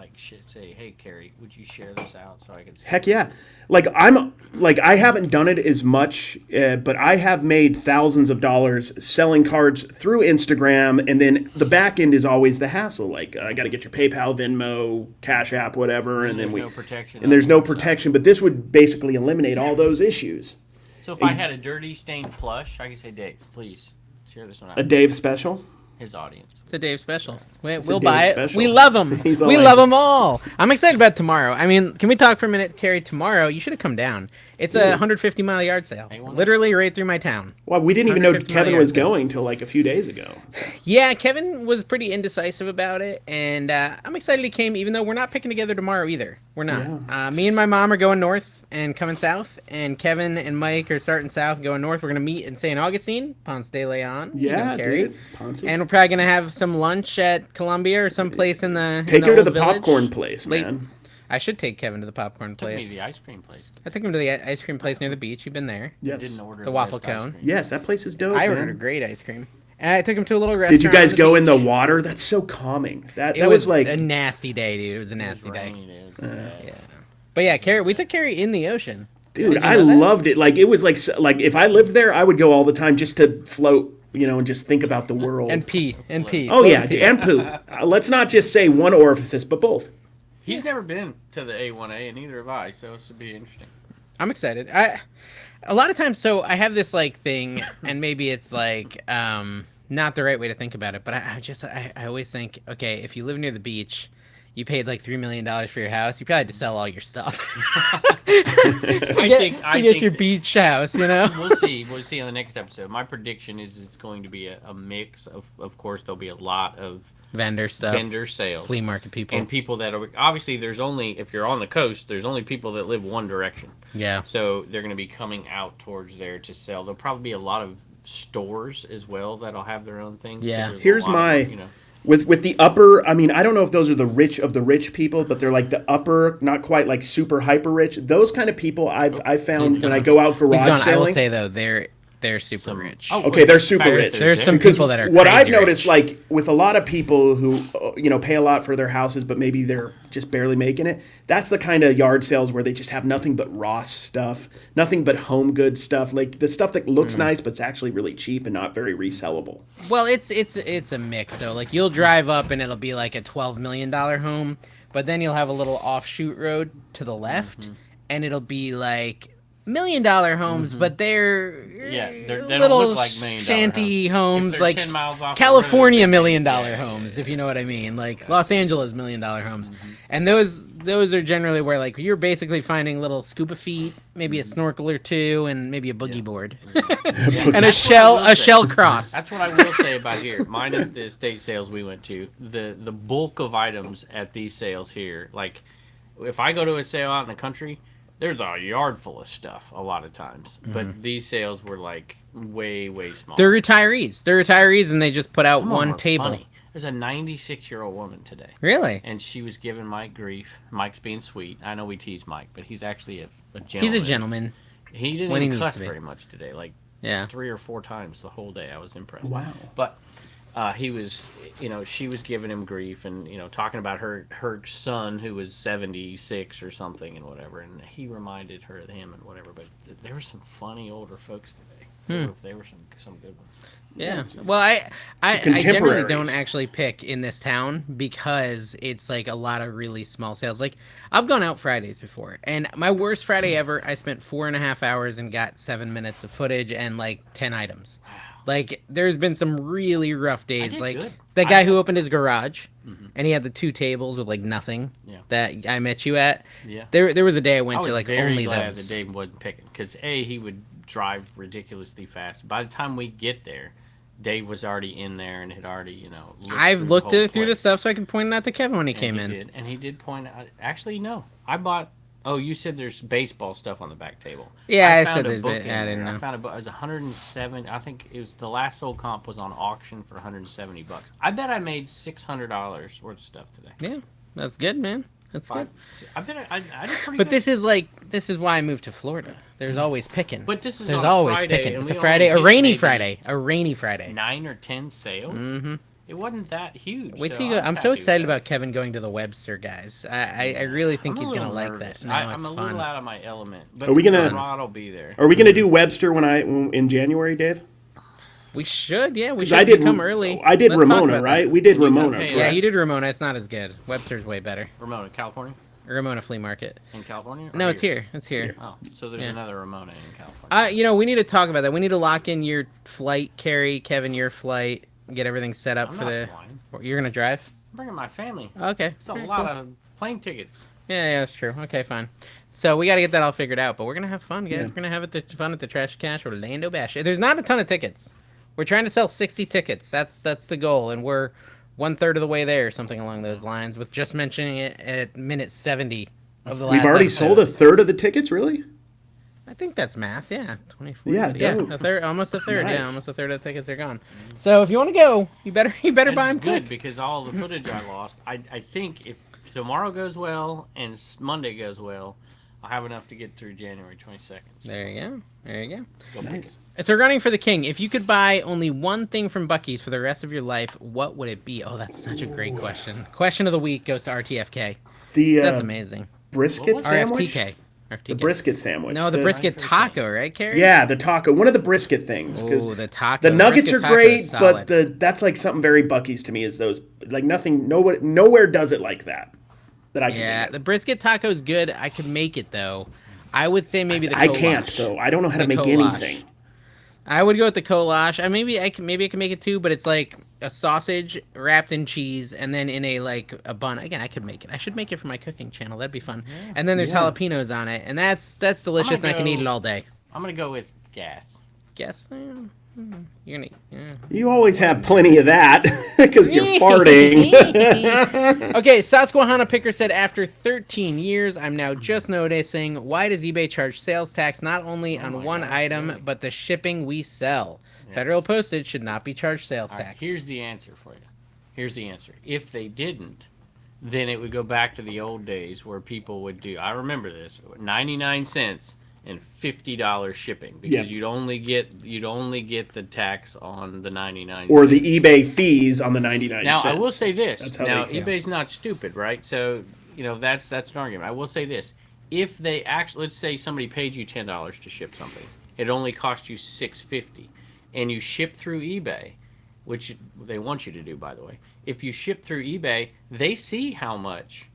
say, hey, Carrie, would you share this out so I could see? Heck yeah. I haven't done it as much, but I have made thousands of dollars selling cards through Instagram, and then the back end is always the hassle. Like, I got to get your PayPal, Venmo, Cash App, whatever, and then there's no protection. And there's no protection, but this would basically eliminate all those issues. So if I had a dirty stained plush, I could say, Dave, please share this one out. A Dave special? his audience. It's a Dave special. We'll Dave buy it. special. We love him. He's all We like- love them all. I'm excited about tomorrow. I mean, can we talk for a minute, Carrie? Tomorrow, you should have come down. It's a 150-mile yard sale. Literally right through my town. Well, we didn't even know 150 Kevin yard was sale. going till like a few days ago. So. Yeah, Kevin was pretty indecisive about it, and I'm excited he came, even though we're not picking together tomorrow either. We're not. Yeah. Me and my mom are going north and coming south, and Kevin and Mike are starting south, going north. We're going to meet in St. Augustine, Ponce de Leon. Yeah, Carrie. dude. Ponce. And we're probably going to have some lunch at Columbia or someplace in the Take in her to old the village. popcorn place, Late- man. I should take Kevin to the popcorn Took me place. to the ice cream place. I took him to the ice cream place near the beach. You've been there. Yes. Didn't order The waffle best ice cone. cream. Yes, that place is dope. I man. ordered a great ice cream. And I took him to a little restaurant. Did you guys on go in the beach. water? That's so calming. That It was like a nasty day, dude. It was a It was nasty day. rainy, dude. Yeah. But yeah, Carrie, we took Carrie in the ocean. dude, Did you I know that? loved it. Like it was like if I lived there, I would go all the time just to float, and just think about the world. And pee. oh yeah, and poop. Let's not just say one orifice, but both. He's never been to the A1A, and neither have I, so this would be interesting. I'm excited. A lot of times, so I have this like thing, and maybe it's like not the right way to think about it, but I always think, okay, if you live near the beach, you paid like $3 million for your house, you probably had to sell all your stuff. I think your beach house, We'll see. We'll see on the next episode. My prediction is it's going to be a mix of course, there'll be a lot of vendor stuff, vendor sales, flea market people, and people that are obviously there's only if you're on the coast, there's only people that live one direction. Yeah. So they're going to be coming out towards there to sell. There'll probably be a lot of stores as well that'll have their own things. Yeah. Here's my with the upper. I mean, I don't know if those are the rich of the rich people, but they're like the upper, not quite like super hyper rich. Those kind of people I found when I go out garage I will sailing. say though, they're super rich. Okay, they're super rich. There's some Because people that are what I've crazy noticed, rich. like with a lot of people who pay a lot for their houses, but maybe they're just barely making it. That's the kind of yard sales where they just have nothing but Ross stuff, nothing but home goods stuff, like the stuff that looks nice but it's actually really cheap and not very resellable. Well, it's a mix. So like you'll drive up and it'll be like a $12 million home, but then you'll have a little offshoot road to the left, and it'll be like $1 million homes, but they're they don't little look like $1 million shanty homes, If they're like 10 miles off the California road, $1 million yeah, homes, if you know what I mean, like Los Angeles $1 million homes, and those are generally where like you're basically finding little scuba feet, maybe a snorkel or two, and maybe a boogie board, and a shell cross. That's what I will say about here. Minus the estate sales we went to, the bulk of items at these sales here, like if I go to a sale out in the country, there's a yard full of stuff a lot of times, but these sales were like way small. They're retirees, and they just put out Some of them one are table. funny. There's a 96-year-old woman today. Really? And she was giving Mike grief. Mike's being sweet. I know we tease Mike, but he's actually a gentleman. He's a gentleman. He didn't when he even needs cuss to be. very much today. Like Yeah. 3 or 4 times the whole day. I was impressed. Wow. But he was, she was giving him grief and, talking about her son who was 76 or something and whatever. And he reminded her of him and whatever. But there were some funny older folks today. There were some good ones. Yeah. Well, I generally Contemporaries. don't actually pick in this town because it's like a lot of really small sales. Like I've gone out Fridays before, and my worst Friday ever, I spent 4.5 hours and got 7 minutes of footage and like 10 items. Like there's been some really rough days. did Like good. the guy who opened his garage, and he had the 2 tables with like nothing. Yeah. That I met you at. Yeah. There was a day I I went was to like very only glad those. that Dave wasn't picking because he would drive ridiculously fast. By the time we get there, Dave was already in there and had already I've through looked the whole through the place. stuff so I could point it out to Kevin when he And came he in. did, and he did point out. Actually, no, I bought. Oh, you said there's baseball stuff on the back table. Yeah, I found said a there's book bit- in I didn't there. know. I found a book. It was 107. I think it was the last sold comp was on auction for $170. I bet I made $600 worth of stuff today. Yeah, that's good, man. That's good. I bet I did pretty But good. this is why I moved to Florida. There's always picking. But this is There's on a always Friday, picking. and It's a we Friday, only a rainy maybe Friday, a rainy Friday. 9 or 10 sales. Mm-hmm. It wasn't that huge. Wait so till you go. I was I'm happy so with excited that. about Kevin going to the Webster, guys. I really think I'm a he's gonna little like nervous. that. No, I'm it's a fun. little out of my element. But Are we gonna- Rod will be there. Are we going to do Webster in January, Dave? We should, yeah. We 'Cause should I did come early. I did Let's talk Ramona, about right? that. We did And you got Ramona. paid. Yeah, correct? you did Ramona. It's not as good. Webster's way better. Ramona, California? Ramona Flea Market. In California? Or No, it's here. It's here. Oh, so there's Yeah. another Ramona in California. We need to talk about that. We need to lock in your flight, Carrie, Kevin, your flight. get everything set up I'm for not the. flying. You're gonna drive? I'm bringing my family. Okay. It's a lot of plane tickets. Yeah, that's true. Okay, fine. So we got to get that all figured out, but we're gonna have fun, guys. Yeah. We're gonna have fun at the Trash Cash Orlando Bash. There's not a ton of tickets. We're trying to sell 60 tickets. That's the goal, and we're 1/3 of the way there, something along those lines. With just mentioning it at minute 70 of the last. We've already episode. sold 1/3 of the tickets, really? I think that's math. Yeah, 24. Yeah, a third, almost a third. Nice. Yeah, almost a third of the tickets are gone. So if you want to go, you better buy them quick. Good because all the footage I lost. I think if tomorrow goes well and Monday goes well, I'll have enough to get through January 22nd. So There you go. Nice. So running for the king. If you could buy only one thing from Buc-ee's for the rest of your life, what would it be? Oh, that's such a great question. Question of the week goes to RTFK. That's amazing. Brisket sandwich? RFTK. The brisket sandwich. No, the brisket taco, right, Carrie? Yeah, the taco. One of the brisket things. Oh, the taco. The nuggets are great, but that's like something very Buc-ee's to me. Is those like nothing? Nowhere does it like that. That I can. Yeah, the brisket taco is good. I could make it though. I would say maybe the. I can't though. I don't know how to make anything. I would go with the collage. Maybe I can make it too, but it's like a sausage wrapped in cheese and then in a bun. Again, I could make it. I should make it for my cooking channel. That'd be fun. Yeah. And then there's jalapenos on it, and that's delicious, and I can eat it all day. I'm gonna go with gas. Gas? You're gonna. Yeah. You always have plenty of that because you're farting. Okay, Susquehanna Picker said, after 13 years, I'm now just noticing, why does eBay charge sales tax not only on one item, really? But the shipping we sell? Yes. Federal postage should not be charged sales tax. Right, here's the answer for you. Here's the answer. If they didn't, then it would go back to the old days where people would do, I remember this, 99 cents and $50 shipping, because you'd only get the tax on the 99 or cents. the eBay fees on the 99 cents. Now I will say this. Now they, eBay's not stupid, right? So that's an argument. I will say this: if they actually, let's say somebody paid you $10 to ship something, it only cost you $6.50, and you ship through eBay, which they want you to do, by the way. If you ship through eBay, they see how much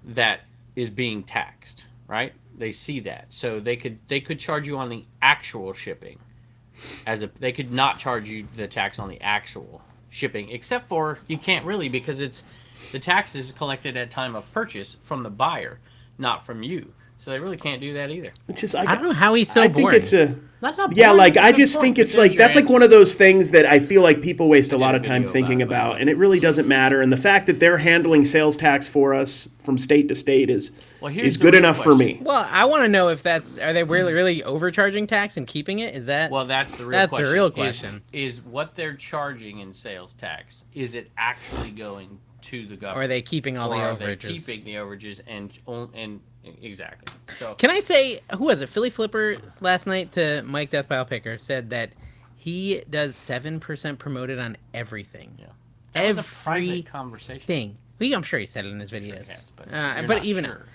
that is being taxed, right? They see that, so they could charge you on the actual shipping, they could not charge you the tax on the actual shipping, except for you can't really, because the tax is collected at time of purchase from the buyer, not from you. So they really can't do that either. I don't know how he's so boring. I think it's that's not boring. Yeah, like I just think it's like that's like one of those things that I feel like people waste a lot of time thinking about, and it really doesn't matter. And the fact that they're handling sales tax for us from state to state is good enough for me. Well, I want to know if are they really overcharging tax and keeping it? Is that that's the real question. That's the real question. Is what they're charging in sales tax, is it actually going to the government? Or are they keeping all the overages? Are they keeping the overages and exactly. So can I say, who was it? Philly Flipper last night to Mike Deathpile Picker said that he does 7% promoted on everything. Yeah, that was a private conversation thing. I'm sure he said it in his videos. Sure has, but even sure.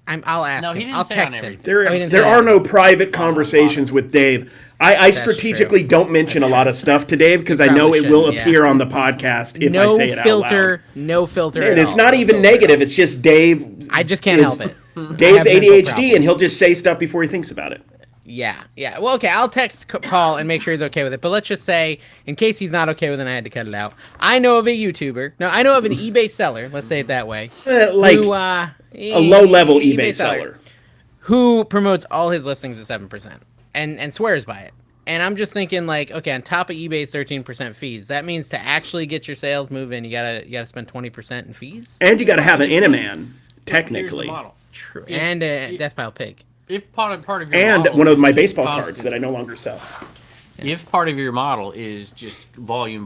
I'll ask him. I'll text him. There are no private conversations with Dave. I strategically don't mention a lot of stuff to Dave because I know it will appear on the podcast if I say it out loud. No filter. And it's not even negative. It's just Dave. I just can't help it. Dave's ADHD, and he'll just say stuff before he thinks about it. Yeah. Well, okay, I'll text Paul and make sure he's okay with it. But let's just say, in case he's not okay with it and I had to cut it out, I know of a YouTuber. No, I know of an eBay seller. Let's say it that way. A low-level eBay seller. Who promotes all his listings at 7% and swears by it. And I'm just thinking, like, okay, on top of eBay's 13% fees, that means to actually get your sales moving, you gotta spend 20% in fees. And you gotta have an Inaman, technically. True. And a Deathpile Pig. If part of your and model one of my baseball cards that I no longer sell. If part of your model is just volume,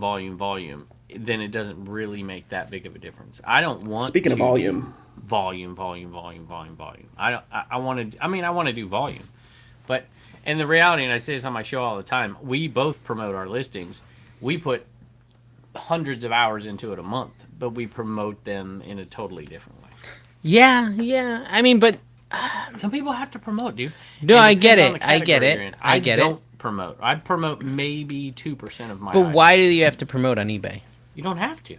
then it doesn't really make that big of a difference. I don't want. Speaking of volume. Volume. I want to do volume, but and the reality, and I say this on my show all the time, we both promote our listings. We put hundreds of hours into it a month, but we promote them in a totally different way. Yeah. I mean, but. Some people have to promote, dude. No, I get it. I don't promote. I promote maybe 2% of my. But why do you have to promote on eBay? You don't have to.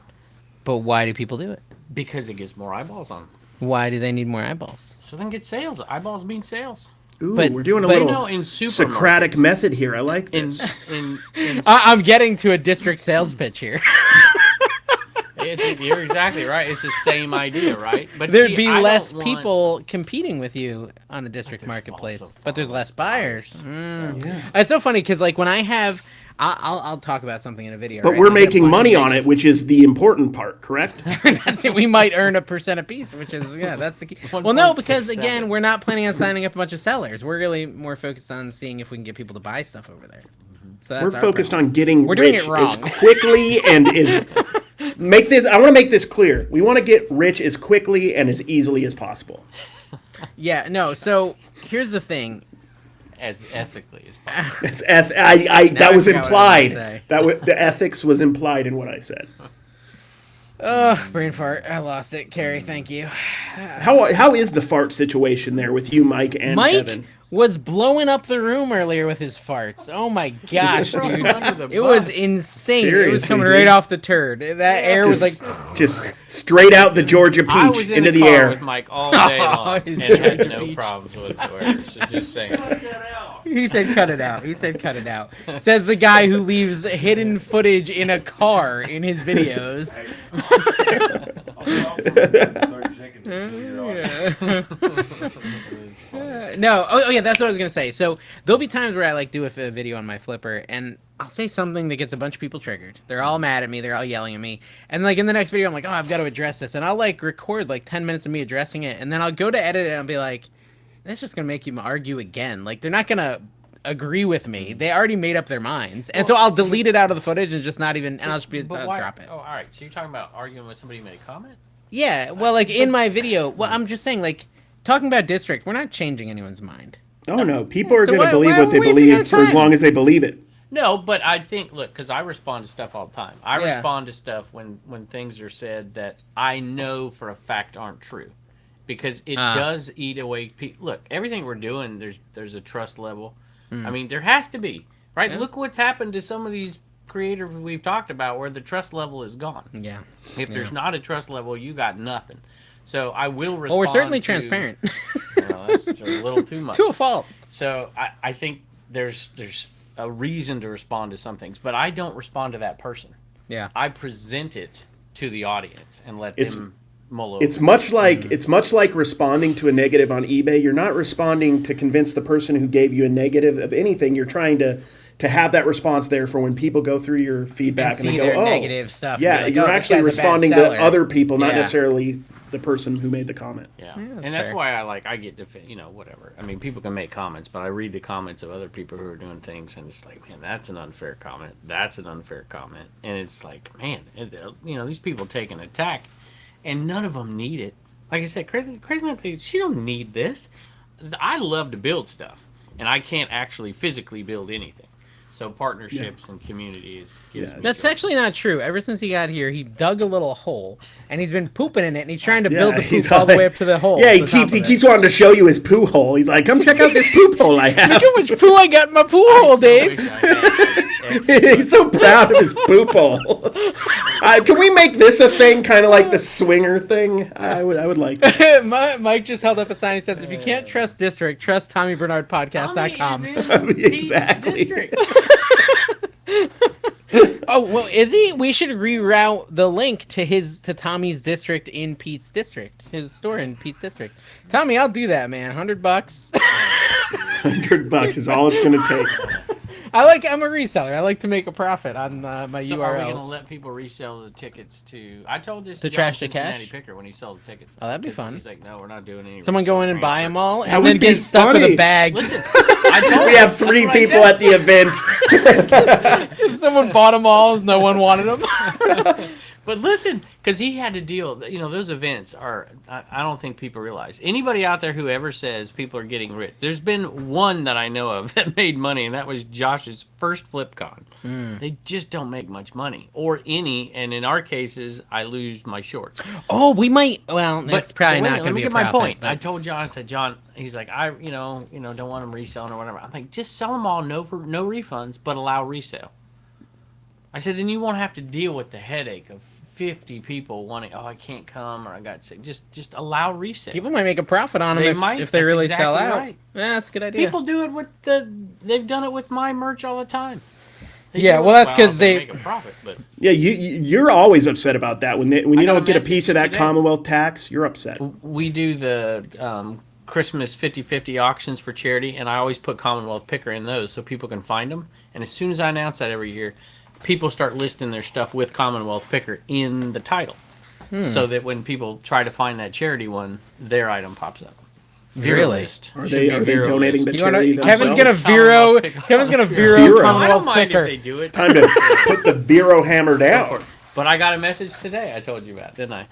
But why do people do it? Because it gets more eyeballs on them. Why do they need more eyeballs? So then get sales. Eyeballs mean sales. Ooh, we're doing a little in Socratic method here. I like this. I'm getting to a district sales pitch here. You're exactly right. It's the same idea, right? But there'd be less people competing with you on the district marketplace, but there's less buyers. Yeah. It's so funny because like when I have, I'll talk about something in a video. But we're making money on it, which is the important part, correct? That's it. We might earn a % a piece, which is that's the key. Well, no, because again, we're not planning on signing up a bunch of sellers. We're really more focused on seeing if we can get people to buy stuff over there. So that's we're focused on getting we're rich doing it wrong. as quickly and as make this. I want to make this clear. We want to get rich as quickly and as easily as possible. Yeah. No. So here's the thing. As ethically as possible. It's that was implied. The ethics was implied in what I said. Oh, brain fart. I lost it. Carrie, thank you. How is the fart situation there with you, Mike and Kevin? Mike was blowing up the room earlier with his farts. Oh my gosh, dude. It was insane. Seriously, it was coming right off the turd. That air was like just straight out the Georgia peach into the air. With Mike all day long and had no problems whatsoever. Just saying. He said cut it out. He said cut it out. Says the guy who leaves hidden footage in a car in his videos. No. Oh yeah, that's what I was gonna say. So there'll be times where I like do a video on my flipper, and I'll say something that gets a bunch of people triggered. They're all mad at me. They're all yelling at me. And like in the next video, I'm like, oh, I've got to address this, and I'll like record like 10 minutes of me addressing it, and then I'll go to edit it and I'll be like, that's just gonna make you argue again. Like they're not gonna agree with me. They already made up their minds, and so I'll delete it out of the footage and just not even. And I'll just drop it. Oh, all right. So you're talking about arguing with somebody who made a comment? Yeah. Well, like in my video. Well, I'm just saying, like talking about district, we're not changing anyone's mind. Oh no, people are going to believe what they believe for as long as they believe it. No, but I think, look, because I respond to stuff all the time. I respond to stuff when things are said that I know for a fact aren't true. Because it does eat away. Look, everything we're doing, there's a trust level. I mean, there has to be, right? Yeah. Look what's happened to some of these creators we've talked about where the trust level is gone. Yeah. If there's not a trust level, you got nothing. So I will respond. Well, we're certainly transparent. That's a little too much. To a fault. So I think there's a reason to respond to some things, but I don't respond to that person. Yeah. I present it to the audience and let them mull over. It's much like responding to a negative on eBay. You're not responding to convince the person who gave you a negative of anything. You're trying to have that response there for when people go through your feedback and they go, oh, negative stuff. Yeah, like, you're actually responding to other people, not necessarily the person who made the comment. Yeah, and that's why I get whatever. I mean, people can make comments, but I read the comments of other people who are doing things, and it's like, man, that's an unfair comment. That's an unfair comment, and it's like, man, these people take an attack, and none of them need it. Like I said, crazy man, she don't need this. I love to build stuff, and I can't actually physically build anything. So partnerships and communities gives me That's joy. actually not true. Ever since he got here, he dug a little hole, and he's been pooping in it, and he's trying to build the poop all the way up to the hole. Yeah, he keeps wanting to show you his poo hole. He's like, come check out this poop hole I have. Look how much poo I got in my pool hole, Dave. He's so proud of his poop hole. Can we make this a thing, kind of like the swinger thing? I would like that. Mike just held up a sign. He says, if you can't trust District, trust TommyBernardPodcast.com. Exactly. Oh, well, is he? We should reroute the link to Tommy's district in Pete's district. His store in Pete's district. Tommy, I'll do that, man. $100. $100 is all it's going to take. I'm a reseller. I like to make a profit on my URLs. So are we going to let people resell the tickets to... I told this to Trash the Cash? Picker when he sold the tickets. Oh, that'd be fun. He's like, no, we're not doing any. Someone go in and buy them all That and would then get stuck with a bag. Listen, we have 3 people at the event. Someone bought them all. No one wanted them. But listen, because he had to deal, those events are, I don't think people realize. Anybody out there who ever says people are getting rich, there's been one that I know of that made money, and that was Josh's first FlipCon. They just don't make much money, or any, and in our cases, I lose my shorts. Oh, we might, well, that's probably not going to be a profit. Let me get my point. But... I told John, I said, John, he's like, I don't want them reselling or whatever. I'm like, just sell them all, no refunds, but allow resale. I said, then you won't have to deal with the headache of 50 people wanting, I can't come or I got sick. Just allow resale. People might make a profit on them if they really sell out. Right. Yeah, that's a good idea. People do it they've done it with my merch all the time. That's because they make a profit. But yeah, you're always upset about that when you don't get a piece of that Commonwealth tax. You're upset. We do the Christmas 50/50 auctions for charity, and I always put Commonwealth Picker in those so people can find them. And as soon as I announce that every year, people start listing their stuff with Commonwealth Picker in the title, so that when people try to find that charity one, their item pops up. Really? Are they donating to charity themselves? Kevin's gonna Vero Commonwealth Picker. If they do it. Time to put the Vero hammer down. But I got a message today I told you about, didn't I?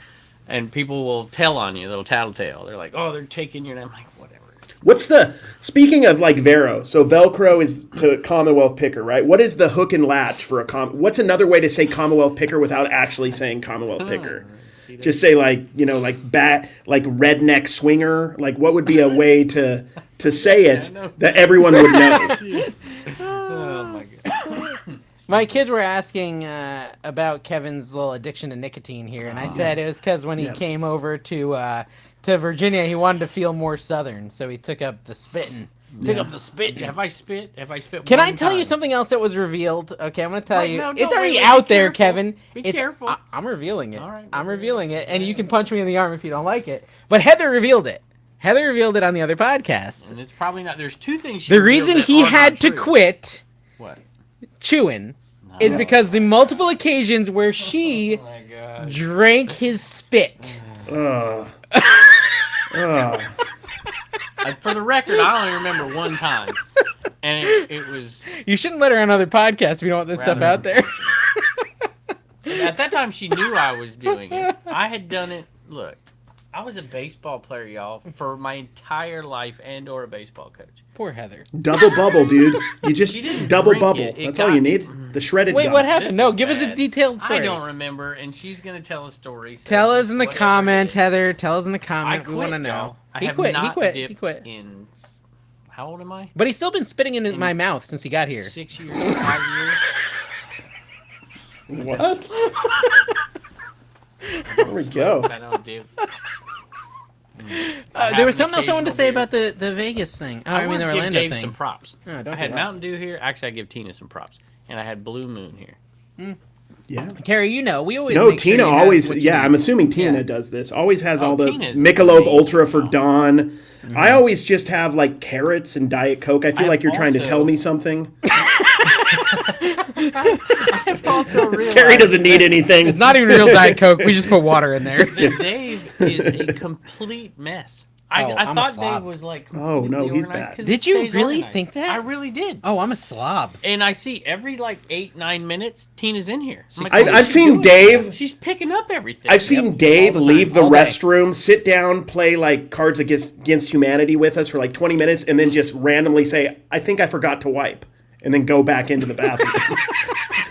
And people will tell on you, they'll tattletale. They're like, they're taking your name. I'm like, whatever. Speaking of like Vero, so Velcro is to Commonwealth Picker, right? What is the hook and latch for what's another way to say Commonwealth Picker without actually saying Commonwealth Picker? Just say like redneck swinger. Like what would be a way to say it that everyone would know? Oh my god. My kids were asking about Kevin's little addiction to nicotine here, and I said it was because when he came over to Virginia, he wanted to feel more Southern, so he took up the spitting. Have I spit? Can I tell you something else that was revealed? Okay, I'm going to tell you. No, it's already out there, Kevin. Be careful. I'm revealing it. All right, I'm revealing it, and you can punch me in the arm if you don't like it. But Heather revealed it. Heather revealed it on the other podcast. And it's probably not. There's two things. The reason he had to quit chewing is because the multiple occasions where she drank his spit. For the record, I only remember one time, and it was. You shouldn't let her on other podcasts if you don't want this stuff out there. At that time, she knew I was doing it. I had done it. Look, I was a baseball player, y'all, for my entire life, and/or a baseball coach. Poor Heather. Double bubble, dude. You just double bubble. That's all you need. The shredded. Wait, what happened? No, give us a detailed story. I don't remember, and she's gonna tell a story. So tell us in the comment, Heather. Tell us in the comment. We want to know. He quit. In how old am I? But he's still been spitting in my mouth since he got here. 6 years, 5 years. What? There we go. I don't dip. There was something else I wanted to say about the Vegas thing. I mean the Orlando Dave thing. Some props. No, I had Mountain Dew here. Actually, I give Tina some props, and I had Blue Moon here. Yeah, Carrie, we always Tina always. I'm assuming Tina does this. Always has all the Michelob Ultra for Dawn. Mm-hmm. I always just have like carrots and Diet Coke. I feel like you're trying to tell me something. Carrie doesn't need anything. It's not even real Diet Coke. We just put water in there. Dave is a complete mess. I thought Dave was like, oh no, he's bad. Did you really think that? I really did. Oh, I'm a slob. And I see every 8-9 minutes, Tina's in here. Like, I've seen Dave. She's picking up everything. I've seen Dave leave the restroom, sit down, play Cards Against Humanity with us for 20 minutes, and then just randomly say, "I think I forgot to wipe," and then go back into the bathroom.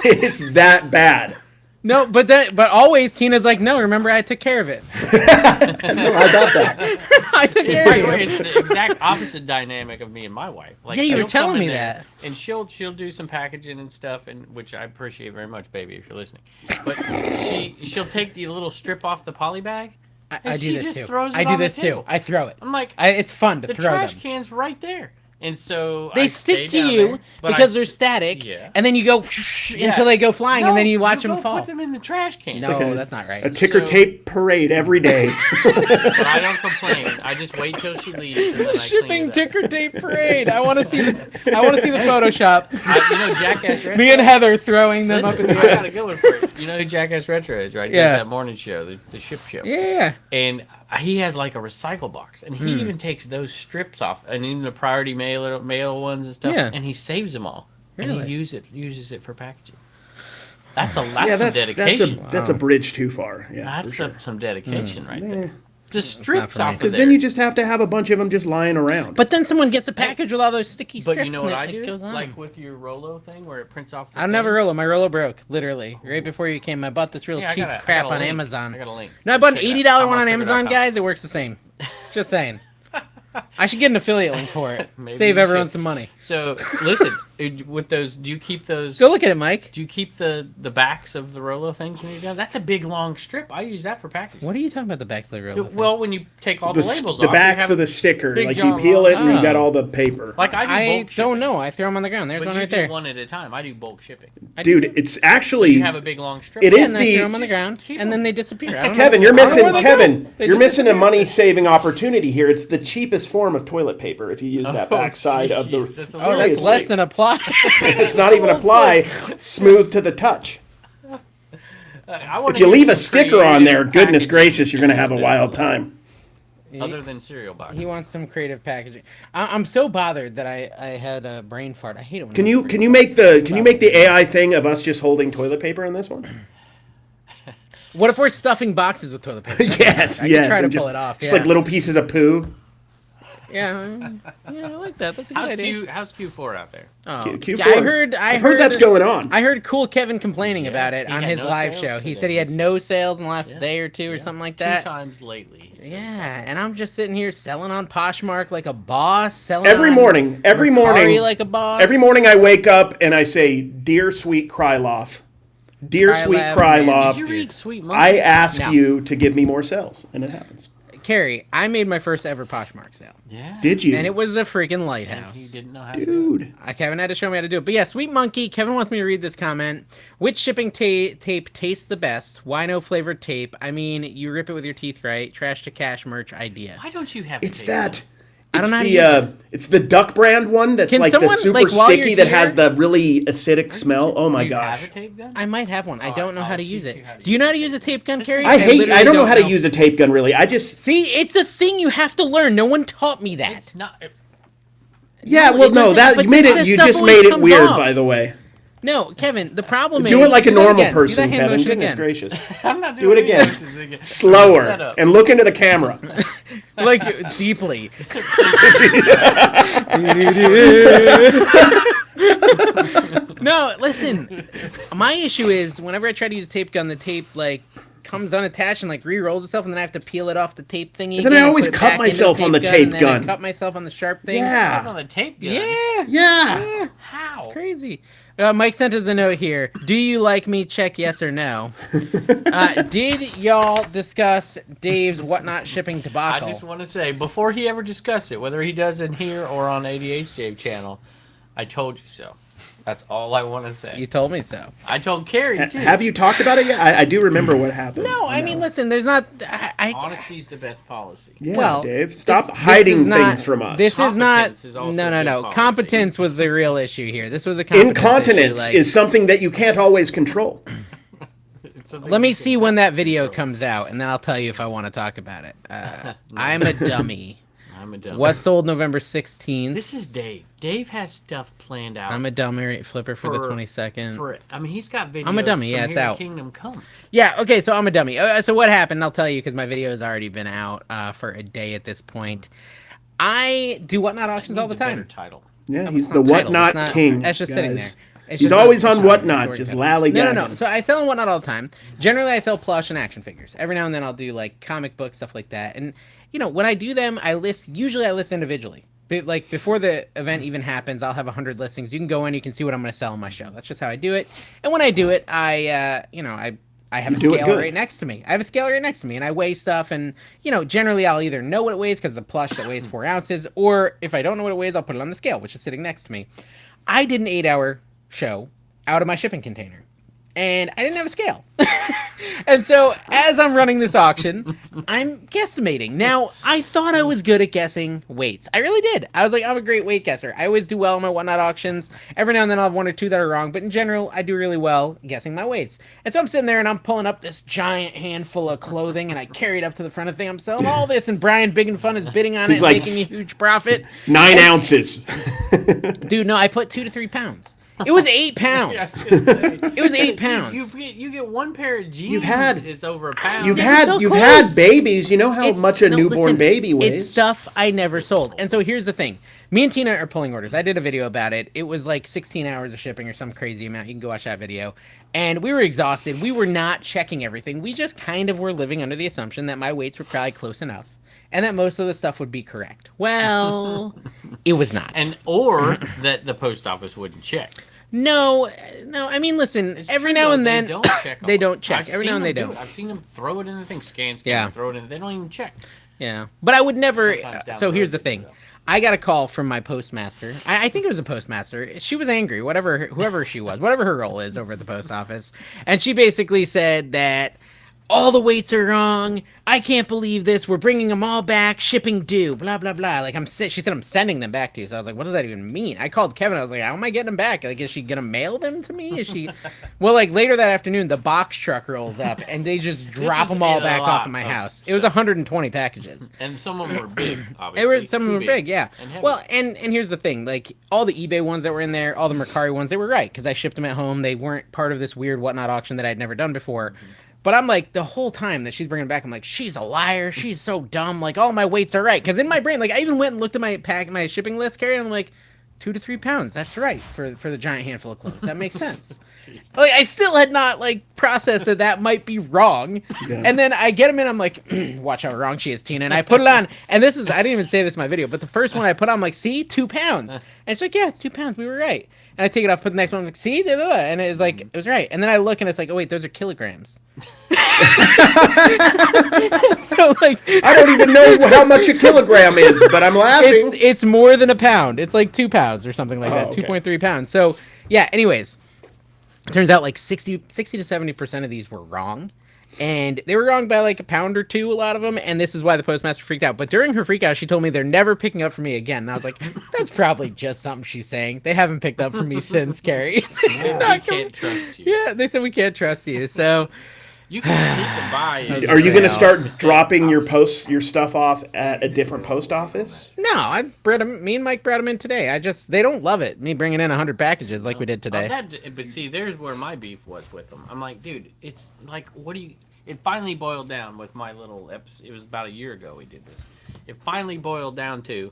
It's that bad. No, but always Tina's like, no, remember I took care of it. No, I got that. I took care of it. It's the exact opposite dynamic of me and my wife. You were telling me that. And she'll do some packaging and stuff, and which I appreciate very much, baby, if you're listening. But she'll take the little strip off the poly bag. I do this too. I do this too. I throw it. I'm like, it's fun to throw them. The trash can's right there. And so they stick to you because they're static, and then you go until they go flying, and then you watch them fall. Put them in the trash can. No, that's not right. A ticker tape parade every day. But I don't complain. I just wait till she leaves. And then shipping ticker tape parade. I want to see the Photoshop. Jackass Retro. Me and Heather throwing them up in the air. I got a good one for you. You know who Jackass Retro is, right? Yeah. That morning show, the ship show. Yeah. And he has a recycle box, and he even takes those strips off, and even the priority mail ones and stuff, and he saves them all, and he uses it for packaging. That's some dedication. That's a bridge too far. Yeah, that's some dedication right there. Just strips off. Because then you just have to have a bunch of them just lying around. But then someone gets a package with all those sticky strips. But you know what I do? With your Rolo thing where it prints off. I don't have a Rolo. My Rolo broke, literally. Right before you came, I bought this real cheap crap on Amazon. I got a link. No, I bought an $80 one on Amazon, guys. It works the same. Just saying. I should get an affiliate link for it. Save everyone some money. So, listen, with those, do you keep those... Go look at it, Mike. Do you keep the backs of the Rolo things when you're done? That's a big, long strip. I use that for packaging. What are you talking about, the backs of the Rolo thing? Well, when you take all the labels the off... The backs of the sticker. Like, you peel it and you got all the paper. Like, I don't know. I throw them on the ground. There's one right there. You do one at a time. I do bulk shipping. Dude, it's actually... So you have a big, long strip. It is the... I throw them on the ground, and then they disappear. I don't Kevin, you're missing a money-saving opportunity here. It's the cheapest form of toilet paper if you use that backside of the... That's less than a ply. It's not even a ply. Smooth to the touch. If you leave a sticker on there, goodness gracious, you're going to have a wild time. Other than cereal boxes. He wants some creative packaging. I'm so bothered that I had a brain fart. I hate it when Can you make the AI thing of us just holding toilet paper in this one? What if we're stuffing boxes with toilet paper? Yes. I can try to pull it off. Just like little pieces of poo. Yeah, I like that. That's a good idea. How's Q4 out there? Oh. Q4. Yeah, I heard that's going on. I heard Cool Kevin complaining about it on his live show. He said he had no sales in the last day or two or something like that. 2 times lately. Yeah, and I'm just sitting here selling on Poshmark like a boss. Selling every morning like a boss. Every morning I wake up and I say, "Dear sweet Krylov, dear sweet Krylov, did you read Sweet Monkey? I ask you to give me more sales," and it happens. Carrie, I made my first ever Poshmark sale. Yeah. Did you? And it was a freaking lighthouse. And he didn't know how to do it. Kevin had to show me how to do it. But yeah, Sweet Monkey, Kevin wants me to read this comment. Which shipping tape tastes the best? Why no flavored tape? I mean, you rip it with your teeth, right? Trash to cash merch idea. Why don't you have It's tape? that. I don't know how to use it. It's the Duck brand one that's like the super sticky that has the really acidic smell. Oh my gosh. Do you have a tape gun? I might have one. I don't know how to use it. Do you know how to use a tape gun, Carrie? I don't know how to use a tape gun really. See, it's a thing you have to learn. No one taught me that. It's not. Yeah, well, no, you just made it weird, by the way. No, Kevin, the problem is... Do it like a normal person, Kevin. Goodness gracious. I'm not doing it again. Slower. And look into the camera. Like, deeply. No, listen. My issue is, whenever I try to use a tape gun, the tape, like, comes unattached and, like, re-rolls itself, and then I have to peel it off the tape thingy. And then I always cut myself on the tape gun. I cut myself on the sharp thing. Yeah. On the tape gun? Yeah. How? It's crazy. Mike sent us a note here. Do you like me? Check yes or no. Did y'all discuss Dave's whatnot shipping debacle? I just want to say, before he ever discussed it, whether he does it here or on ADHJ channel, I told you so. That's all I want to say. You told me so. I told Carrie, too. Have you talked about it yet? I do remember what happened. No, I mean, listen, there's not... Honesty's the best policy. Yeah, well, Dave. Stop hiding things from us. This is not... No. Competence was the real issue here. This was a competence Incontinence issue, is something that you can't always control. Let me see when that video comes out, and then I'll tell you if I want to talk about it. I'm a dummy. I'm a dummy. What sold November 16th? This is Dave. Dave has stuff planned out. I'm a dummy. Flipper for the 22nd. I mean, he's got videos. I'm a dummy. Yeah, from it's Here out. Kingdom Come. Yeah. Okay. So I'm a dummy. So what happened? I'll tell you because my video has already been out for a day at this point. I do whatnot auctions all the time. Title. Yeah, he's the whatnot king. That's just sitting there. He's always on whatnot, just lollygagging. No. So I sell on whatnot all the time. Generally, I sell plush and action figures. Every now and then, I'll do like comic books, stuff like that. And you know, when I do them, usually I list individually. Like before the event even happens, I'll have 100 listings. You can go in, you can see what I'm going to sell on my show. That's just how I do it. And when I do it, I have a scale right next to me. And I weigh stuff. And generally I'll either know what it weighs because it's a plush that weighs 4 ounces, or if I don't know what it weighs, I'll put it on the scale, which is sitting next to me. I did an 8-hour show out of my shipping container, and I didn't have a scale. And so as I'm running this auction, I'm guesstimating. Now, I thought I was good at guessing weights. I really did. I was like, I'm a great weight guesser. I always do well in my whatnot auctions. Every now and then I'll have 1 or 2 that are wrong, but in general, I do really well guessing my weights. And so I'm sitting there and I'm pulling up this giant handful of clothing, and I carry it up to the front of the thing. I'm selling all this, and Brian Big and Fun is bidding on it and making me a huge profit. 9 ounces. Dude, no, I put 2 to 3 pounds. It was 8 pounds. It was 8 pounds. You get 1 pair of jeans. It's over a pound. You've had babies. You know how much a newborn baby weighs. It's stuff I never sold. And so here's the thing. Me and Tina are pulling orders. I did a video about it. It was like 16 hours of shipping or some crazy amount. You can go watch that video. And we were exhausted. We were not checking everything. We just kind of were living under the assumption that my weights were probably close enough. and that most of the stuff would be correct. Well, it was not. Or that the post office wouldn't check. No. I mean, listen. Every now and then, they don't check. They don't check. Every now and then they don't. I've seen them throw it in the thing, scan, throw it in. They don't even check. Yeah, but I would never. So here's the thing. I got a call from my postmaster. I think it was a postmaster. She was angry, whoever she was, whatever her role is over at the post office. And she basically said that all the weights are wrong. I can't believe this. We're bringing them all back. Shipping due. Blah, blah, blah. Like, she said I'm sending them back to you. So I was like, what does that even mean? I called Kevin. I was like, how am I getting them back? Like, is she going to mail them to me? Is she... Well, like, later that afternoon, the box truck rolls up, and they just drop them all back off at my house. It was 120 packages. And some of them were big, obviously. Some of them were big, yeah. Well, and here's the thing. Like, all the eBay ones that were in there, all the Mercari ones, they were right, because I shipped them at home. They weren't part of this weird whatnot auction that I'd never done before. Mm-hmm. But I'm like, the whole time that she's bringing it back, I'm like, she's a liar. She's so dumb. Like, all my weights are right. Because in my brain, like, I even went and looked at my shipping list, Carrie, and I'm like, 2 to 3 pounds. That's right for the giant handful of clothes. That makes sense. Like, I still had not, like, processed that might be wrong. Yeah. And then I get them in, I'm like, watch how wrong she is, Tina. And I put it on. And I didn't even say this in my video, but the first one I put on, I'm like, see, 2 pounds. And she's like, yeah, it's 2 pounds. We were right. And I take it off, put the next one, I'm like, see? And it was like, it was right. And then I look and it's like, oh, wait, those are kilograms. So, like, I don't even know how much a kilogram is, but I'm laughing. It's more than a pound. It's like 2 pounds or something like that, okay. 2.3 pounds. So, yeah, anyways, it turns out like 60 to 70% of these were wrong. And they were wrong by like a pound or two, a lot of them, and this is why the postmaster freaked out. But during her freak out, she told me they're never picking up for me again. And I was like, that's probably just something she's saying. They haven't picked up for me since, Carrie. Yeah, we can't trust you. Yeah, they said we can't trust you. So you can sneak them by. Are you going to start dropping your stuff off at a different post office? No, me and Mike brought them in today. They don't love it, me bringing in 100 packages like we did today. But see, there's where my beef was with them. I'm like, dude, it's like, what do you... It finally boiled down with my little episode. It was about a year ago we did this. It finally boiled down to,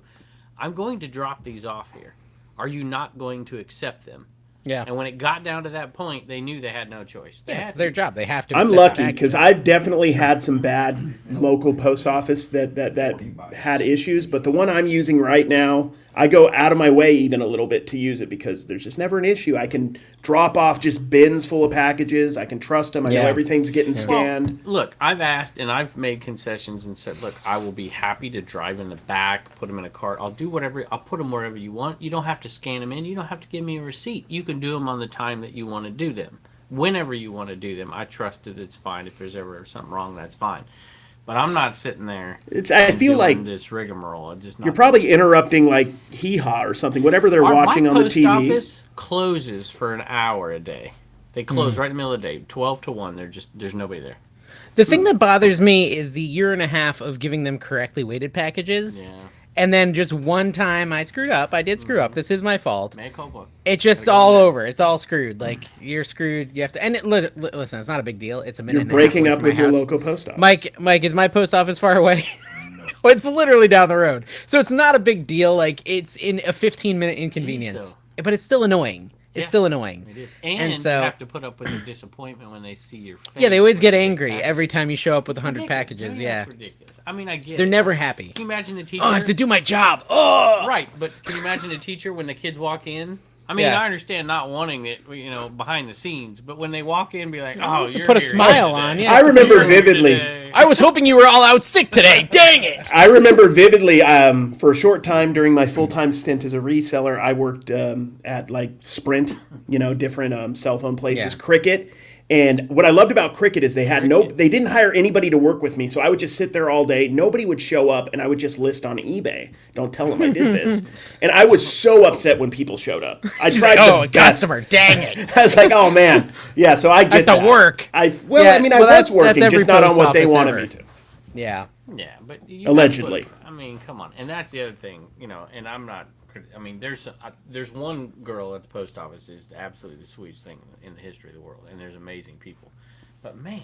I'm going to drop these off here. Are you not going to accept them? Yeah. And when it got down to that point, they knew they had no choice. It's their job. They have to. I'm lucky because I've definitely had some bad local post office that had issues, but the one I'm using right now, I go out of my way even a little bit to use it because there's just never an issue. I can drop off just bins full of packages. I can trust them. I know everything's getting scanned. Well, look, I've asked and I've made concessions and said, look, I will be happy to drive in the back, put them in a cart. I'll do whatever. I'll put them wherever you want. You don't have to scan them in. You don't have to give me a receipt. You can do them on the time that you want to do them. Whenever you want to do them, I trust that it's fine. If there's ever something wrong, that's fine. But I'm not sitting there. I feel like this rigmarole. You're probably interrupting like Hee Haw or something, whatever they're watching on the TV. My post office closes for an hour a day. They close right in the middle of the day, 12 to 1. There's nobody there. The thing that bothers me is the year and a half of giving them correctly weighted packages. Yeah. And then just one time I screwed up. I did screw up. This is my fault. It's just all over. It's all screwed. Like, you're screwed. You have to. And listen, it's not a big deal. It's a minute. You're breaking up with your local post office. Mike, is my post office far away? Well, it's literally down the road. So it's not a big deal. Like, it's in a 15-minute inconvenience. But it's still annoying. It's still annoying. It is. And so, you have to put up with the disappointment when they see your face. Yeah, they always get angry every time you show up with 100 packages. Yeah. That's ridiculous. I mean, I get They're never happy. Can you imagine the teacher? Oh, I have to do my job. Oh! Right, but can you imagine the teacher when the kids walk in? I mean, I understand not wanting it, behind the scenes, but when they walk in, be like, "Oh, you're put a smile on." Yeah, I remember vividly. I was hoping you were all out sick today. Dang it! I remember vividly. For a short time during my full-time stint as a reseller, I worked at like Sprint, different cell phone places, Cricket. And what I loved about Cricket is they didn't hire anybody to work with me, so I would just sit there all day. Nobody would show up, and I would just list on eBay. Don't tell them I did this. And I was so upset when people showed up. I tried a customer, dang it. I was like, oh, man. Yeah, so I get that. I have to work. I was working, just not on what they wanted me to. Yeah. Yeah, but allegedly. Come on. And that's the other thing, and I'm not... I mean, there's one girl at the post office is absolutely the sweetest thing in the history of the world, and there's amazing people. But man,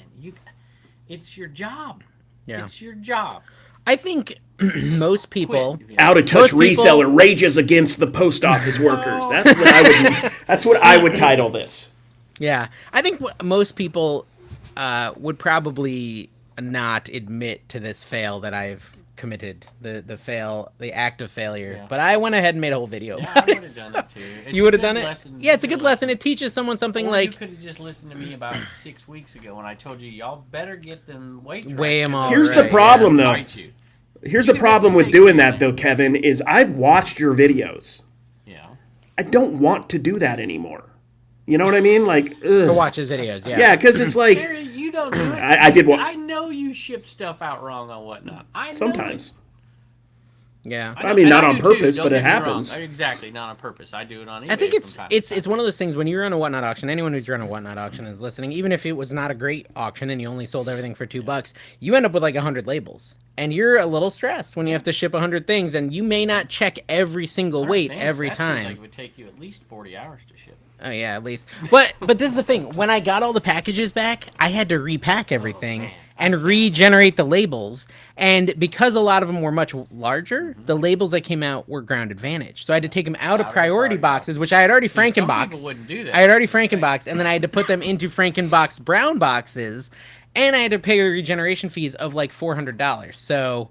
it's your job. Yeah. It's your job. I think most people out of touch reseller rages against the post office workers. That's what I would title this. Yeah, I think most people would probably not admit to this fail that I've committed the act of failure. Yeah. But I went ahead and made a whole video about it. I would have done it too. You would have done it? Yeah, it's a good lesson. It teaches someone something like... You could have just listened to me about 6 weeks ago when I told you, y'all better get them weights right. Weigh them all. Here's the problem, though. Here's the problem with doing that, though, Kevin, is I've watched your videos. Yeah. I don't want to do that anymore. You know what I mean? Like, to watch his videos, yeah. Yeah, because it's like... Gary, you don't do it. I did what? I know you ship stuff out wrong on Whatnot. Sometimes. Yeah. I mean, not on purpose, but it happens. Exactly, not on purpose. I do it on eBay. I think it's one of those things when you run a Whatnot auction, anyone who's run a Whatnot auction is listening, even if it was not a great auction and you only sold everything for $2, you end up with like 100 labels. And you're a little stressed when you have to ship 100 things, and you may not check every single weight every time. Like it would take you at least 40 hours to ship. Oh yeah, at least. But this is the thing. When I got all the packages back, I had to repack everything and regenerate the labels. And because a lot of them were much larger, the labels that came out were ground advantage. So I had to take them out of priority boxes, which I had already Frankenboxed. Some people wouldn't do that. I had already Frankenboxed, and then I had to put them into Frankenboxed brown boxes, and I had to pay the regeneration fees of like $400. So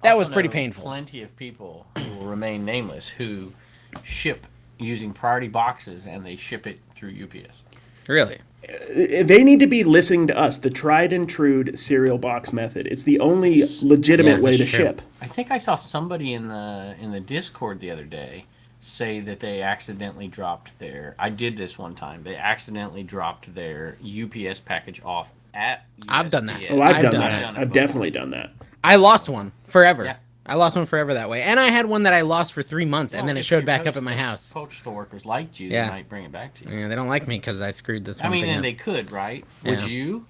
that was pretty painful. Plenty of people who will remain nameless who ship using priority boxes, and they ship it through UPS. Really? They need to be listening to us, the tried and true cereal box method. It's the only legitimate way to ship. I think I saw somebody in the Discord the other day say that they accidentally dropped their... I did this one time. They accidentally dropped their UPS package off at USPS. I've done that. Oh, I've done that. I've definitely done that. I lost one forever. Yeah. I lost one forever that way. And I had one that I lost for 3 months, and then it showed back up at my house. Postal workers liked you, they might bring it back to you. Yeah, they don't like me because I screwed this one thing up. And they could, right? Would you?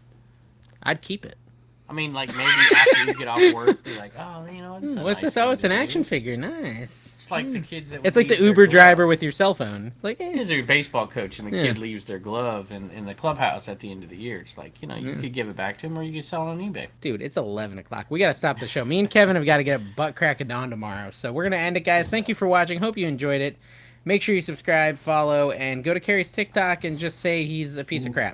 I'd keep it. I mean, like, maybe after you get off work, be like, oh, you know, what's this? Oh, it's an action figure. Nice. It's like the kids that... It's like the Uber driver with your cell phone. It's like, He's a baseball coach, and the kid leaves their glove in the clubhouse at the end of the year. It's like, you know, you could give it back to him, or you could sell it on eBay. Dude, it's 11 o'clock. We got to stop the show. Me and Kevin have got to get a butt crack of dawn tomorrow. So we're going to end it, guys. Thank you for watching. Hope you enjoyed it. Make sure you subscribe, follow, and go to Carrie's TikTok and just say he's a piece of crap.